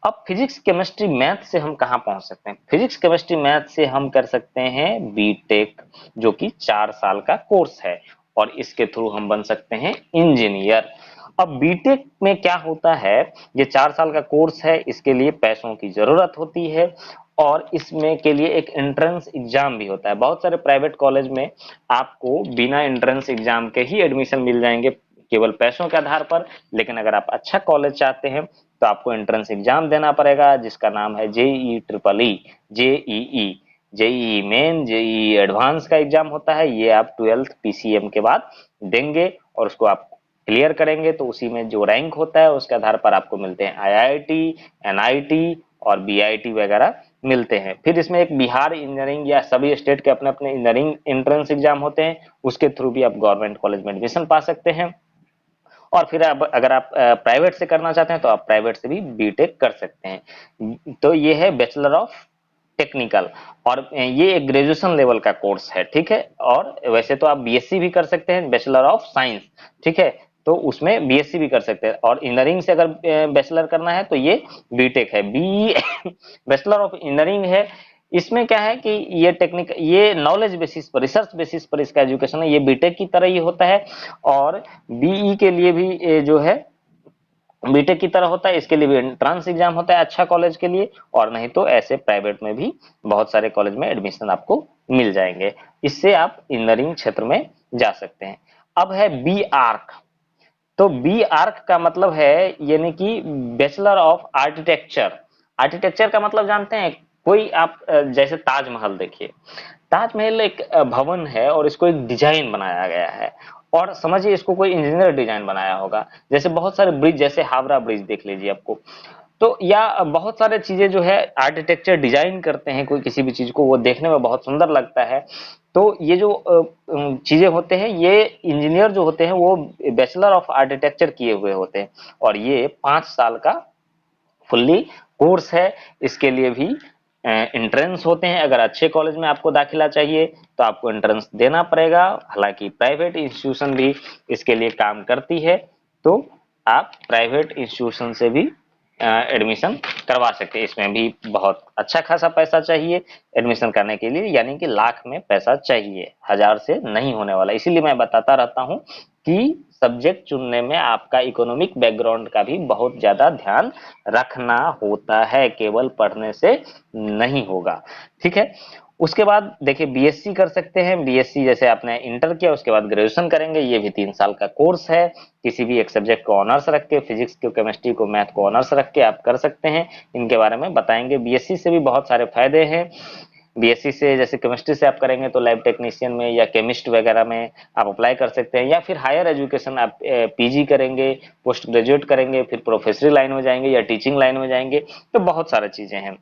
अब फिजिक्स केमिस्ट्री मैथ से हम कहाँ पहुंच सकते हैं? फिजिक्स केमिस्ट्री मैथ से हम कर सकते हैं बीटेक, जो कि 4 साल का कोर्स है, और इसके थ्रू हम बन सकते हैं इंजीनियर। अब बीटेक में क्या होता है, ये 4 साल का कोर्स है, इसके लिए पैसों की जरूरत होती है और इसमें के लिए एक एंट्रेंस एग्जाम भी होता है। बहुत सारे प्राइवेट कॉलेज में आपको बिना एंट्रेंस एग्जाम के ही एडमिशन मिल जाएंगे, केवल पैसों के आधार पर। लेकिन अगर आप अच्छा कॉलेज चाहते हैं तो आपको एंट्रेंस एग्जाम देना पड़ेगा, जिसका नाम है JE triple E, JEE, JEE main, JEE advance का एग्जाम होता है। ये आप 12th पीसीएम के बाद देंगे और उसको आप क्लियर करेंगे तो उसी में जो रैंक होता है उसके आधार पर आपको मिलते हैं आईआईटी, एनआईटी और बीआईटी वगैरह मिलते हैं। फिर इसमें एक बिहार इंजीनियरिंग या सभी स्टेट के अपने अपने इंजीनियरिंग एंट्रेंस एग्जाम होते हैं, उसके थ्रू भी आप गवर्नमेंट कॉलेज में एडमिशन पा सकते हैं। और फिर अब अगर आप प्राइवेट से करना चाहते हैं तो आप प्राइवेट से भी बीटेक कर सकते हैं। तो ये है बैचलर ऑफ टेक्निकल, और ये एक ग्रेजुएशन लेवल का कोर्स है, ठीक है। और वैसे तो आप बीएससी भी कर सकते हैं, बैचलर ऑफ साइंस, ठीक है, तो उसमें बीएससी भी कर सकते हैं। और इंजीनियरिंग से अगर बैचलर करना है तो ये बीटेक है, बी बैचलर ऑफ इंजीनियरिंग है। इसमें क्या है कि ये टेक्निक, ये नॉलेज बेसिस पर, रिसर्च बेसिस पर इसका एजुकेशन है, ये बीटेक की तरह ही होता है। और बीई के लिए भी जो है बीटेक की तरह होता है, इसके लिए भी एंट्रेंस एग्जाम होता है अच्छा कॉलेज के लिए, और नहीं तो ऐसे प्राइवेट में भी बहुत सारे कॉलेज में एडमिशन आपको मिल जाएंगे। इससे आप इंजीनियरिंग क्षेत्र में जा सकते हैं। अब है बी आर्क। तो बी आर्क का मतलब है यानी कि बैचलर ऑफ आर्किटेक्चर। आर्किटेक्चर का मतलब जानते हैं? कोई आप जैसे ताजमहल देखिए, ताजमहल एक भवन है और इसको एक डिजाइन बनाया गया है, और समझिए इसको कोई इंजीनियर डिजाइन बनाया होगा। जैसे बहुत सारे ब्रिज, जैसे हावड़ा ब्रिज देख लीजिए आपको, तो या बहुत सारे चीजें जो है आर्किटेक्चर डिजाइन करते हैं कोई किसी भी चीज को, वो देखने में बहुत सुंदर लगता है। तो ये जो चीजें होते हैं, ये इंजीनियर जो होते हैं वो बैचलर ऑफ आर्किटेक्चर किए हुए होते हैं, और ये 5 साल का फुल्ली कोर्स है। इसके लिए भी एंट्रेंस होते हैं। अगर अच्छे कॉलेज में आपको दाखिला चाहिए तो आपको एंट्रेंस देना पड़ेगा, हालांकि प्राइवेट इंस्टीट्यूशन भी इसके लिए काम करती है, तो आप प्राइवेट इंस्टीट्यूशन से भी एडमिशन करवा सकते हैं। इसमें भी बहुत अच्छा खासा पैसा चाहिए एडमिशन करने के लिए, यानी कि लाख में पैसा चाहिए, हजार से नहीं होने वाला। इसीलिए मैं बताता रहता हूं कि सब्जेक्ट चुनने में आपका इकोनॉमिक बैकग्राउंड का भी बहुत ज्यादा ध्यान रखना होता है, केवल पढ़ने से नहीं होगा, ठीक है। उसके बाद देखिए बीएससी कर सकते हैं। बीएससी जैसे आपने इंटर किया उसके बाद ग्रेजुएशन करेंगे, ये भी 3 साल का कोर्स है। किसी भी एक सब्जेक्ट को ऑनर्स रख के, फिजिक्स को, केमिस्ट्री को, मैथ को ऑनर्स रख के आप कर सकते हैं। इनके बारे में बताएंगे। बीएससी से भी बहुत सारे फायदे हैं। बीएससी से जैसे केमिस्ट्री से आप करेंगे तो लैब टेक्नीशियन में या केमिस्ट वगैरह में आप अप्लाई कर सकते हैं, या फिर हायर एजुकेशन आप पीजी करेंगे, पोस्ट ग्रेजुएट करेंगे, फिर प्रोफेसरी लाइन में जाएंगे या टीचिंग लाइन में जाएंगे, तो बहुत सारी चीजें हैं।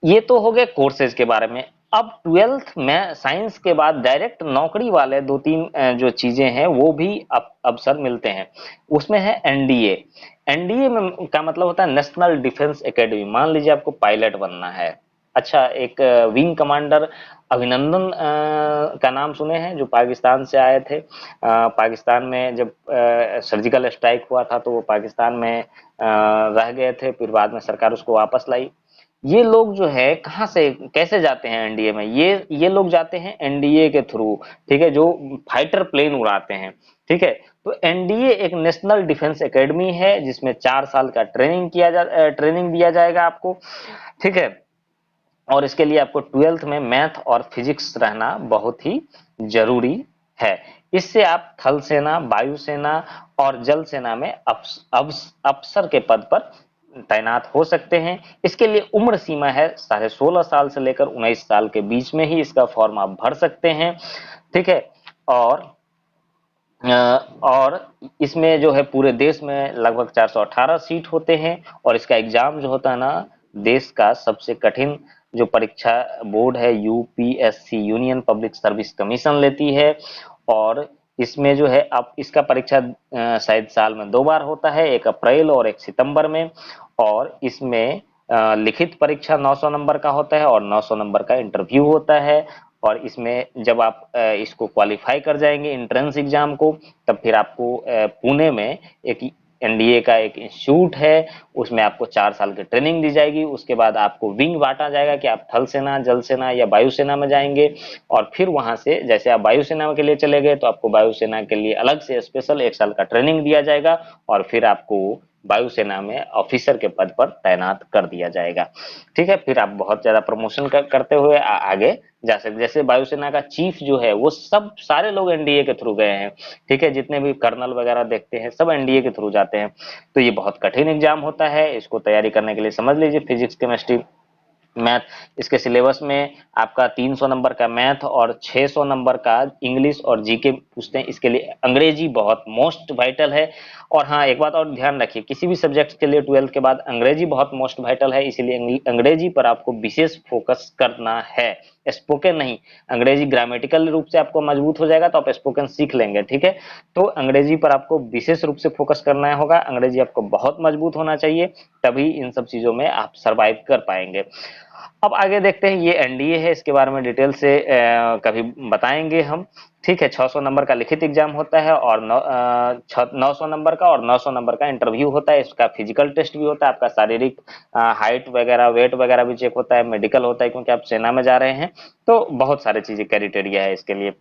ये तो हो गए कोर्सेज के बारे में। अब 12th में साइंस के बाद डायरेक्ट नौकरी वाले दो तीन जो चीजें हैं वो भी अवसर मिलते हैं। उसमें है एनडीए। एनडीए में का मतलब होता है नेशनल डिफेंस एकेडमी। मान लीजिए आपको पायलट बनना है, अच्छा, एक विंग कमांडर अभिनंदन का नाम सुने हैं, जो पाकिस्तान से आए थे। पाकिस्तान में जब सर्जिकल स्ट्राइक हुआ था तो वो पाकिस्तान में रह गए थे, फिर बाद में सरकार उसको वापस लाई। ये लोग जो है कहाँ से कैसे जाते हैं एनडीए में? ये लोग जाते हैं एनडीए के थ्रू, ठीक है, जो फाइटर प्लेन उड़ाते हैं, ठीक है। तो एनडीए एक नेशनल डिफेंस एकेडमी है जिसमें 4 साल का ट्रेनिंग दिया जाएगा आपको, ठीक है। और इसके लिए आपको 12th में मैथ और फिजिक्स रहना बहुत ही जरूरी है। इससे आप थल सेना, वायुसेना और जल सेना में अफसर के पद पर तैनात हो सकते हैं। इसके लिए उम्र सीमा है 16.5 साल से लेकर 19 साल के बीच में ही इसका फॉर्म आप भर सकते हैं, ठीक है। और और इसमें जो है पूरे देश में लगभग 418 सीट होते हैं, और इसका एग्जाम जो होता है ना, देश का सबसे कठिन जो परीक्षा बोर्ड है UPSC, union public service commission लेती है। और इसमें जो है अब इसका परीक्षा शायद साल में 2 बार होता है, एक अप्रैल और एक सितंबर में। और इसमें लिखित परीक्षा 900 नंबर का होता है और 900 नंबर का इंटरव्यू होता है। और इसमें जब आप इसको क्वालिफाई कर जाएंगे एंट्रेंस एग्जाम को, तब फिर आपको पुणे में एक एनडीए का एक इंस्टीट्यूट है, उसमें आपको 4 साल की ट्रेनिंग दी जाएगी। उसके बाद आपको विंग बांटा जाएगा कि आप थल सेना, जल सेना या वायुसेना में जाएंगे। और फिर वहां से जैसे आप वायुसेना के लिए चले गए तो आपको वायुसेना के लिए अलग से स्पेशल 1 साल का ट्रेनिंग दिया जाएगा और फिर आपको वायुसेना में ऑफिसर के पद पर तैनात कर दिया जाएगा। ठीक है, फिर आप बहुत ज्यादा प्रमोशन करते हुए आगे जा सकते। जैसे वायुसेना का चीफ जो है वो सब सारे लोग एनडीए के थ्रू गए हैं। ठीक है, जितने भी कर्नल वगैरह देखते हैं सब एनडीए के थ्रू जाते हैं। तो ये बहुत कठिन एग्जाम होता है, इसको तैयारी करने के लिए समझ लीजिए फिजिक्स, केमिस्ट्री, मैथ। इसके सिलेबस में आपका 300 नंबर का मैथ और 600 नंबर का इंग्लिश और जीके पूछते हैं। इसके लिए अंग्रेजी बहुत मोस्ट वाइटल है। और हाँ, एक बात और ध्यान रखिए, किसी भी सब्जेक्ट के लिए 12th के बाद अंग्रेजी बहुत मोस्ट वाइटल है, इसीलिए अंग्रेजी पर आपको विशेष फोकस करना है, स्पोकन नहीं। अंग्रेजी ग्रामेटिकल रूप से आपको मजबूत हो जाएगा तो आप स्पोकन सीख लेंगे। ठीक है, तो अंग्रेजी पर आपको विशेष रूप से फोकस करना होगा, अंग्रेजी आपको बहुत मजबूत होना चाहिए, तभी इन सब चीजों में आप सरवाइव कर पाएंगे। अब आगे देखते हैं, ये एनडीए है, इसके बारे में डिटेल से कभी बताएंगे हम। ठीक है, 600 नंबर का लिखित एग्जाम होता है और 900 नंबर का और 900 नंबर का इंटरव्यू होता है। इसका फिजिकल टेस्ट भी होता है, आपका शारीरिक हाइट वगैरह, वेट वगैरह भी चेक होता है, मेडिकल होता है क्योंकि आप सेना में जा रहे हैं। तो बहुत सारी चीजें क्राइटेरिया है इसके लिए।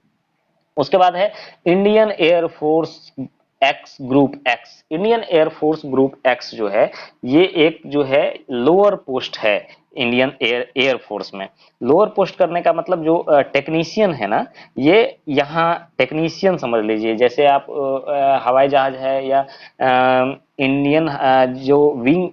उसके बाद है Indian air force x group x. Indian air force group x जो है, ये एक जो है लोअर पोस्ट है इंडियन एयरफोर्स में। लोअर पोस्ट करने का मतलब जो टेक्नीशियन है ना, ये यहाँ टेक्नीशियन समझ लीजिए। जैसे आप हवाई जहाज है या इंडियन जो विंग,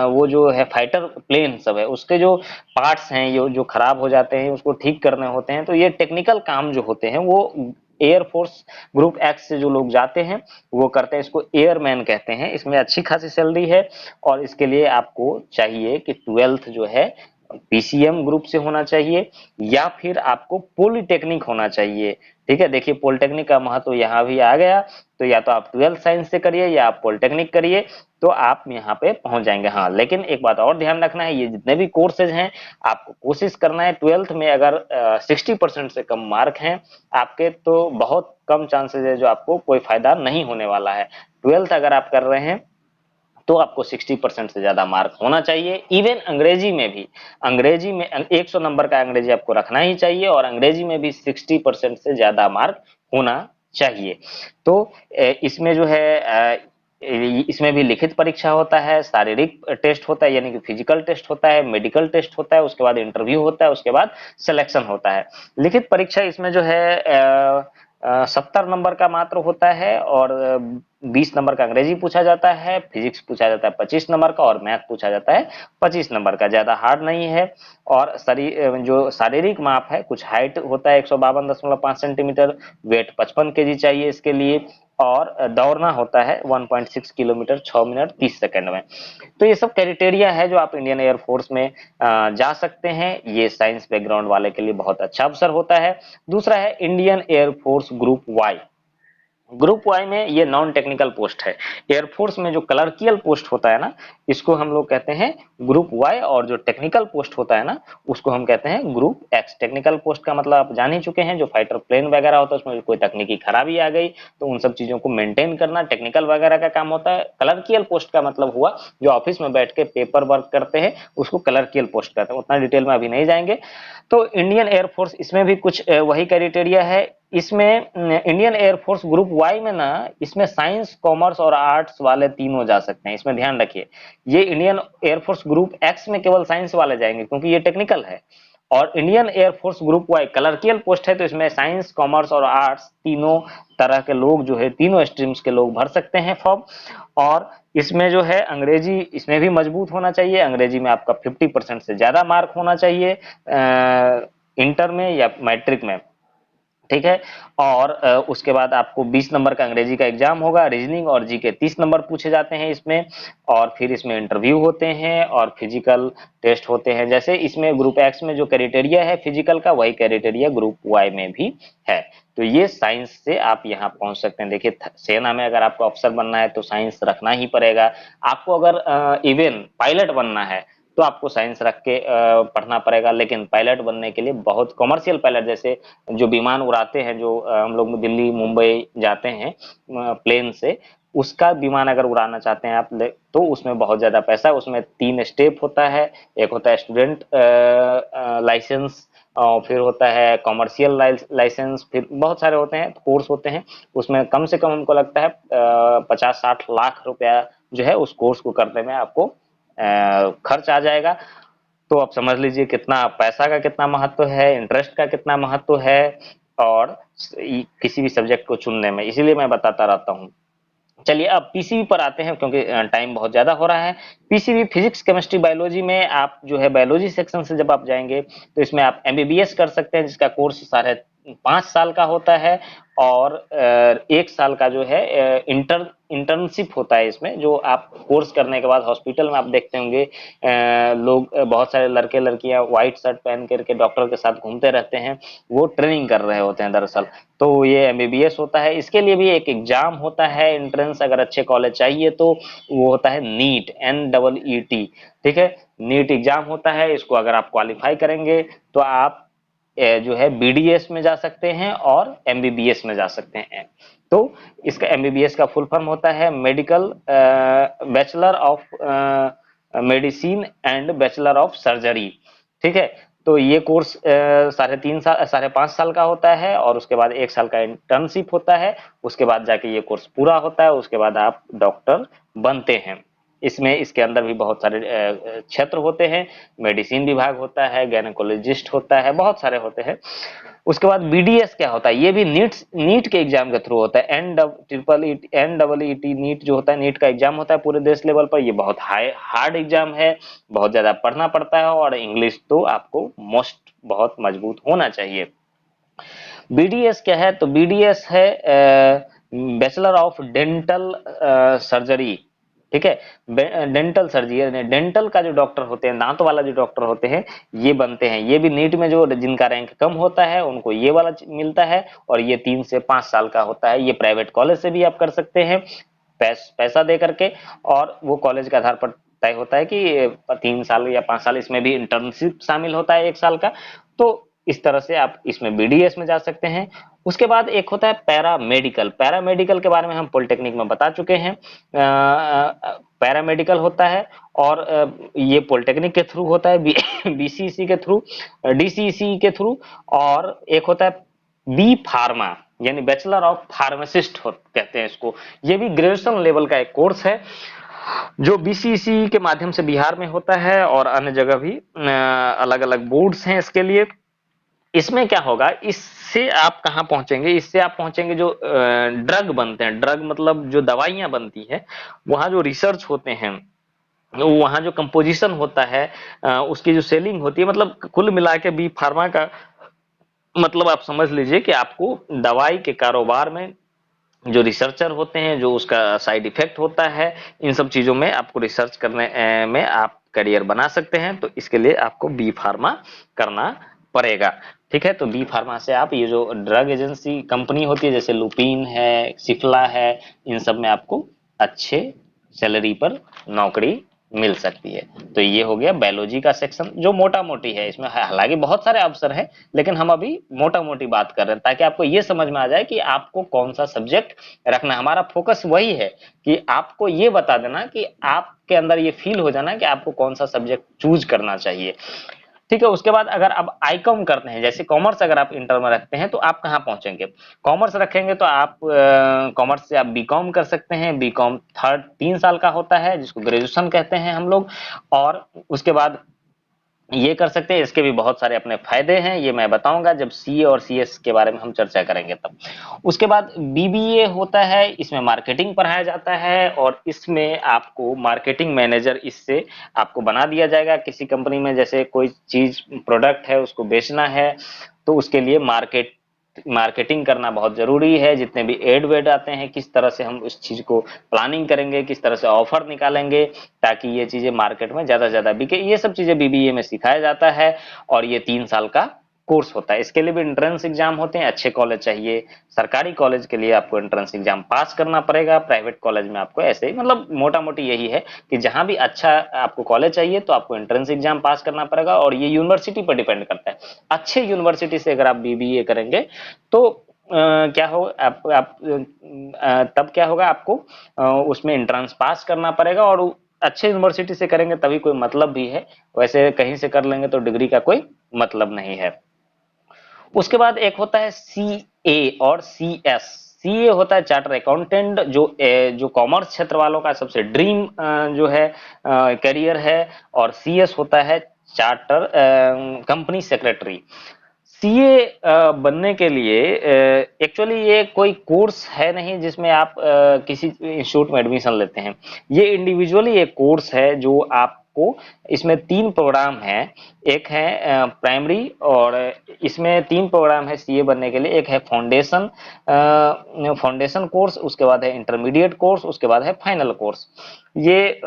वो जो है फाइटर प्लेन सब है, उसके जो पार्ट्स हैं जो खराब हो जाते हैं उसको ठीक करने होते हैं। तो ये टेक्निकल काम जो होते हैं वो एयरफोर्स ग्रुप एक्स से जो लोग जाते हैं वो करते हैं, इसको एयरमैन कहते हैं। इसमें अच्छी खासी सैलरी है और इसके लिए आपको चाहिए कि 12th जो है पीसीएम ग्रुप से होना चाहिए या फिर आपको पॉलिटेक्निक होना चाहिए। ठीक है, देखिए पॉलिटेक्निक का महत्व यहाँ भी आ गया। तो या तो आप 12th साइंस से करिए या आप पॉलिटेक्निक करिए, तो आप यहाँ पे पहुंच जाएंगे। हाँ, लेकिन एक बात और ध्यान रखना है, ये जितने भी कोर्सेज हैं आपको कोशिश करना है 12th में अगर 60% से कम मार्क हैं आपके, तो बहुत कम चांसेस है जो आपको कोई फायदा नहीं होने वाला है। 12th अगर आप कर रहे हैं तो आपको 60% से ज्यादा मार्क होना चाहिए। इवन अंग्रेजी में भी, अंग्रेजी में 100 नंबर का अंग्रेजी आपको रखना ही चाहिए और अंग्रेजी में भी 60% से ज्यादा मार्क होना चाहिए। तो इसमें जो है इसमें भी लिखित परीक्षा होता है, शारीरिक टेस्ट होता है यानी कि फिजिकल टेस्ट होता है, मेडिकल टेस्ट होता है, उसके बाद इंटरव्यू होता है, उसके बाद सिलेक्शन होता है। लिखित परीक्षा इसमें जो है 70 नंबर का मात्र होता है और 20 नंबर का अंग्रेजी पूछा जाता है, फिजिक्स पूछा जाता है 25 नंबर का और मैथ पूछा जाता है 25 नंबर का। ज्यादा हार्ड नहीं है। और शरीर जो शारीरिक माप है, कुछ हाइट होता है 152.5 सेंटीमीटर, वेट 55 केजी चाहिए इसके लिए, और दौड़ना होता है 1.6 किलोमीटर 6 मिनट 30 सेकंड में। तो ये सब क्राइटेरिया है जो आप इंडियन एयरफोर्स में जा सकते हैं। ये साइंस बैकग्राउंड वाले के लिए बहुत अच्छा अवसर होता है। दूसरा है Indian air force group Y. Group Y में ये नॉन टेक्निकल पोस्ट है। एयरफोर्स में जो क्लर्कियल पोस्ट होता है ना, इसको हम लोग कहते हैं ग्रुप वाई, और जो टेक्निकल पोस्ट होता है ना उसको हम कहते हैं ग्रुप एक्स। टेक्निकल पोस्ट का मतलब आप जान ही चुके हैं, जो फाइटर प्लेन वगैरह होता है उसमें कोई तकनीकी खराबी आ गई तो उन सब चीजों को मेंटेन करना टेक्निकल वगैरह का काम होता है। क्लर्कियल पोस्ट का मतलब हुआ जो ऑफिस में बैठ के पेपर वर्क करते हैं उसको क्लर्कियल पोस्ट कहते हैं। उतना डिटेल में अभी नहीं जाएंगे। तो इंडियन एयरफोर्स इसमें भी कुछ वही क्राइटेरिया है। इसमें इंडियन एयरफोर्स ग्रुप वाई में ना, इसमें साइंस, कॉमर्स और आर्ट्स वाले तीनों जा सकते हैं, इसमें ध्यान रखिए। ये इंडियन एयरफोर्स ग्रुप एक्स में केवल साइंस वाले जाएंगे क्योंकि ये टेक्निकल है। और Indian air force group Y clerical post है, तो इसमें साइंस, कॉमर्स और आर्ट्स तीनों तरह के लोग जो है, तीनों स्ट्रीम्स के लोग भर सकते हैं फॉर्म। और इसमें जो है अंग्रेजी इसमें भी मजबूत होना चाहिए। अंग्रेजी में आपका 50% से ज्यादा मार्क होना चाहिए इंटर में या मैट्रिक में। ठीक है, और उसके बाद आपको 20 नंबर का अंग्रेजी का एग्जाम होगा। रीजनिंग और जीके 30 नंबर पूछे जाते हैं इसमें, और फिर इसमें इंटरव्यू होते हैं और फिजिकल टेस्ट होते हैं। जैसे इसमें ग्रुप एक्स में जो क्राइटेरिया है फिजिकल का, वही क्राइटेरिया ग्रुप वाई में भी है। तो ये साइंस से आप यहाँ पहुंच सकते हैं। देखिए सेना में अगर आपको अफसर बनना है तो साइंस रखना ही पड़ेगा। आपको अगर इवन पायलट बनना है तो आपको साइंस रख के पढ़ना पड़ेगा। लेकिन पायलट बनने के लिए बहुत कॉमर्शियल पायलट, जैसे जो विमान उड़ाते हैं, जो हम लोग दिल्ली मुंबई जाते हैं प्लेन से, उसका विमान अगर उड़ाना चाहते हैं आप तो उसमें बहुत ज्यादा पैसा है। उसमें 3 स्टेप होता है। एक होता है स्टूडेंट लाइसेंस, और फिर होता है कॉमर्शियल लाइसेंस, फिर बहुत सारे होते हैं कोर्स होते हैं। उसमें कम से कम हमको लगता है 50-60 लाख रुपया जो है उस कोर्स को करने में आपको खर्च आ जाएगा। तो आप समझ लीजिए कितना पैसा का कितना महत्व है, इंटरेस्ट का कितना महत्व है, और किसी भी सब्जेक्ट को चुनने में, इसीलिए मैं बताता रहता हूँ। चलिए अब पीसीबी पर आते हैं, क्योंकि टाइम बहुत ज्यादा हो रहा है। पीसीबी फिजिक्स केमिस्ट्री बायोलॉजी में आप जो है बायोलॉजी सेक्शन से जब आप जाएंगे तो इसमें आप एमबीबीएस कर सकते हैं, जिसका कोर्स 5.5 साल का होता है। और 1 साल का जो है इंटर्नशिप होता है इसमें, जो आप कोर्स करने के बाद हॉस्पिटल में आप देखते होंगे लोग, बहुत सारे लड़के लड़कियां व्हाइट शर्ट पहन करके डॉक्टर के साथ घूमते रहते हैं, वो ट्रेनिंग कर रहे होते हैं दरअसल। तो ये एमबीबीएस होता है। इसके लिए भी एक एग्जाम होता है एंट्रेंस, अगर अच्छे कॉलेज चाहिए तो वो होता है नीट, NEET। ठीक है, नीट एग्जाम होता है। इसको अगर आप क्वालिफाई करेंगे तो आप जो है बीडीएस में जा सकते हैं और एमबीबीएस में जा सकते हैं। तो इसका एमबीबीएस का फुल फॉर्म होता है medical bachelor of medicine and bachelor of surgery. ठीक है, तो ये कोर्स 3.5 साल का होता है, और उसके बाद 1 साल का इंटर्नशिप होता है। उसके बाद जाके ये कोर्स पूरा होता है, उसके बाद आप डॉक्टर बनते हैं। इसमें इसके अंदर भी बहुत सारे क्षेत्र होते हैं, मेडिसिन विभाग होता है, गायनेकोलॉजिस्ट होता है, बहुत सारे होते हैं। उसके बाद बीडीएस क्या होता है, ये भी नीट के एग्जाम के थ्रू होता है। NEET नीट जो होता है, नीट का एग्जाम होता है पूरे देश लेवल पर। ये बहुत हार्ड एग्जाम है, बहुत ज्यादा पढ़ना पड़ता है, और इंग्लिश तो आपको मोस्ट बहुत मजबूत होना चाहिए। बीडीएस क्या है, तो बीडीएस है बैचलर ऑफ डेंटल सर्जरी। ठीक है, डेंटल सर्जरी, डेंटल का जो डॉक्टर होते हैं, दांत वाला जो डॉक्टर होते हैं, ये बनते हैं। ये भी नीट में जो जिनका रैंक कम होता है उनको ये वाला मिलता है, और ये 3 से 5 साल का होता है। ये प्राइवेट कॉलेज से भी आप कर सकते हैं पैसा दे करके, और वो कॉलेज के आधार पर तय होता है कि 3 साल या 5 साल। इसमें भी इंटर्नशिप शामिल होता है 1 साल का। तो इस तरह से आप इसमें बीडीएस में जा सकते हैं। उसके बाद एक होता है पैरामेडिकल। पैरामेडिकल के बारे में हम पॉलिटेक्निक में बता चुके हैं। पैरामेडिकल होता है, और ये पॉलिटेक्निक के थ्रू होता है, बीसीसी के थ्रू, डीसीसी के थ्रू। और एक होता है बी फार्मा, यानी बैचलर ऑफ फार्मासिस्ट कहते हैं इसको। ये भी ग्रेजुएशन लेवल का एक कोर्स है, जो बीसीसी के माध्यम से बिहार में होता है, और अन्य जगह भी अलग अलग बोर्ड्स हैं इसके लिए। इसमें क्या होगा, इससे आप कहाँ पहुंचेंगे, इससे आप पहुंचेंगे जो ड्रग बनते हैं, ड्रग मतलब जो दवाइयां बनती है, वहां जो रिसर्च होते हैं, वहां जो कंपोजिशन होता है, उसकी जो सेलिंग होती है, मतलब कुल मिला के बी फार्मा का मतलब आप समझ लीजिए कि आपको दवाई के कारोबार में जो रिसर्चर होते हैं, जो उसका साइड इफेक्ट होता है, इन सब चीजों में आपको रिसर्च करने में आप करियर बना सकते हैं। तो इसके लिए आपको बी फार्मा करना पड़ेगा। ठीक है, तो बी फार्मा से आप ये जो ड्रग एजेंसी कंपनी होती है, जैसे लुपिन है, सिफला है, इन सब में आपको अच्छे सैलरी पर नौकरी मिल सकती है। तो ये हो गया बायोलॉजी का सेक्शन, जो मोटा मोटी है। इसमें हालांकि बहुत सारे अवसर हैं, लेकिन हम अभी मोटा मोटी बात कर रहे हैं, ताकि आपको ये समझ में आ जाए कि आपको कौन सा सब्जेक्ट रखना है। हमारा फोकस वही है कि आपको ये बता देना, कि आपके अंदर ये फील हो जाना कि आपको कौन सा सब्जेक्ट चूज करना चाहिए। ठीक है, उसके बाद अगर आप आईकॉम करते हैं, जैसे कॉमर्स अगर आप इंटर में रखते हैं, तो आप कहाँ पहुंचेंगे। कॉमर्स रखेंगे तो आप कॉमर्स से आप बीकॉम कर सकते हैं। बीकॉम 3 साल का होता है, जिसको ग्रेजुएशन कहते हैं हम लोग। और उसके बाद ये कर सकते हैं। इसके भी बहुत सारे अपने फायदे हैं, ये मैं बताऊंगा जब सीए और सीएस के बारे में हम चर्चा करेंगे तब। उसके बाद बीबीए होता है, इसमें मार्केटिंग पढ़ाया जाता है, और इसमें आपको मार्केटिंग मैनेजर इससे आपको बना दिया जाएगा किसी कंपनी में। जैसे कोई चीज प्रोडक्ट है, उसको बेचना है, तो उसके लिए मार्केटिंग करना बहुत जरूरी है। जितने भी एड वेड आते हैं, किस तरह से हम उस चीज को प्लानिंग करेंगे, किस तरह से ऑफर निकालेंगे, ताकि ये चीजें मार्केट में ज्यादा से ज्यादा बिके, ये सब चीजें बीबीए में सिखाया जाता है। और ये 3 साल का कोर्स होता है। इसके लिए भी एंट्रेंस एग्जाम होते हैं, अच्छे कॉलेज चाहिए। सरकारी कॉलेज के लिए आपको एंट्रेंस एग्जाम पास करना पड़ेगा, प्राइवेट कॉलेज में आपको ऐसे ही, मतलब मोटा मोटी यही है कि जहां भी अच्छा आपको कॉलेज चाहिए तो आपको एंट्रेंस एग्जाम पास करना पड़ेगा, और ये यूनिवर्सिटी पर डिपेंड करता है। अच्छे यूनिवर्सिटी से अगर आप बीबीए करेंगे तो क्या हो आप तब क्या होगा, आपको उसमें एंट्रेंस पास करना पड़ेगा, और अच्छे यूनिवर्सिटी से करेंगे तभी कोई मतलब भी है, वैसे कहीं से कर लेंगे तो डिग्री का कोई मतलब नहीं है। उसके बाद एक होता है सी ए और सी एस। सी ए होता है चार्टर अकाउंटेंट, जो कॉमर्स क्षेत्र वालों का सबसे ड्रीम जो है करियर है। और सी एस होता है चार्टर कंपनी सेक्रेटरी। सीए बनने के लिए एक्चुअली ये कोई कोर्स है नहीं जिसमें आप किसी इंस्टीट्यूट में एडमिशन लेते हैं। ये इंडिविजुअली एक कोर्स है जो आपको, इसमें 3 प्रोग्राम है। एक है प्राइमरी, और इसमें 3 प्रोग्राम है सीए बनने के लिए। एक है फाउंडेशन कोर्स, उसके बाद है इंटरमीडिएट कोर्स, उसके बाद है फाइनल कोर्स। ये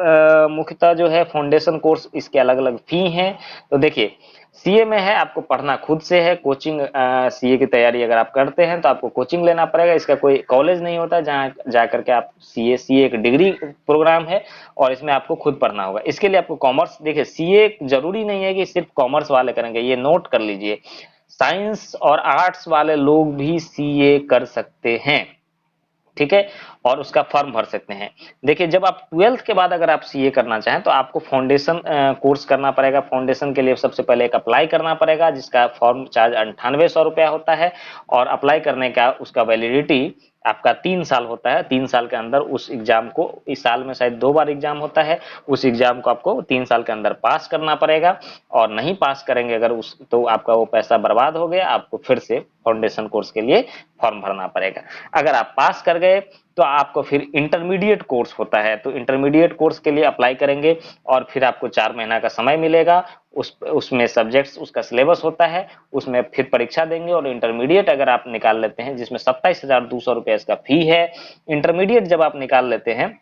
मुख्यतः जो है फाउंडेशन कोर्स, इसके अलग अलग फी हैं। तो देखिए, सीए में है आपको पढ़ना खुद से है, कोचिंग सीए की तैयारी अगर आप करते हैं तो आपको कोचिंग लेना पड़ेगा। इसका कोई कॉलेज नहीं होता जहां जाकर के आप सीए एक डिग्री प्रोग्राम है, और इसमें आपको खुद पढ़ना होगा। इसके लिए आपको कॉमर्स, देखिए सीए जरूरी नहीं है कि सिर्फ कॉमर्स वाले करेंगे, ये नोट कर लीजिए। साइंस और आर्ट्स वाले लोग भी सीए कर सकते हैं, ठीक है, और उसका फॉर्म भर सकते हैं। देखिए, जब आप 12th के बाद अगर आप सीए करना चाहें तो आपको फाउंडेशन कोर्स करना पड़ेगा। फाउंडेशन के लिए सबसे पहले एक अप्लाई करना पड़ेगा, जिसका फॉर्म चार्ज 9800 रुपया होता है। और अप्लाई करने का उसका वैलिडिटी आपका 3 साल होता है। 3 साल के अंदर उस एग्जाम को, इस साल में शायद 2 बार एग्जाम होता है, उस एग्जाम को आपको 3 साल के अंदर पास करना पड़ेगा। और नहीं पास करेंगे अगर उस, तो आपका वो पैसा बर्बाद हो गया, आपको फिर से फाउंडेशन कोर्स के लिए फॉर्म भरना पड़ेगा। अगर आप पास कर गए तो आपको फिर इंटरमीडिएट कोर्स होता है, तो इंटरमीडिएट कोर्स के लिए अप्लाई करेंगे, और फिर आपको 4 महीना का समय मिलेगा। उसमें सब्जेक्ट्स, उसका सिलेबस होता है, उसमें फिर परीक्षा देंगे। और इंटरमीडिएट अगर आप निकाल लेते हैं, जिसमें 27,200 रुपया इसका फी है, इंटरमीडिएट जब आप निकाल लेते हैं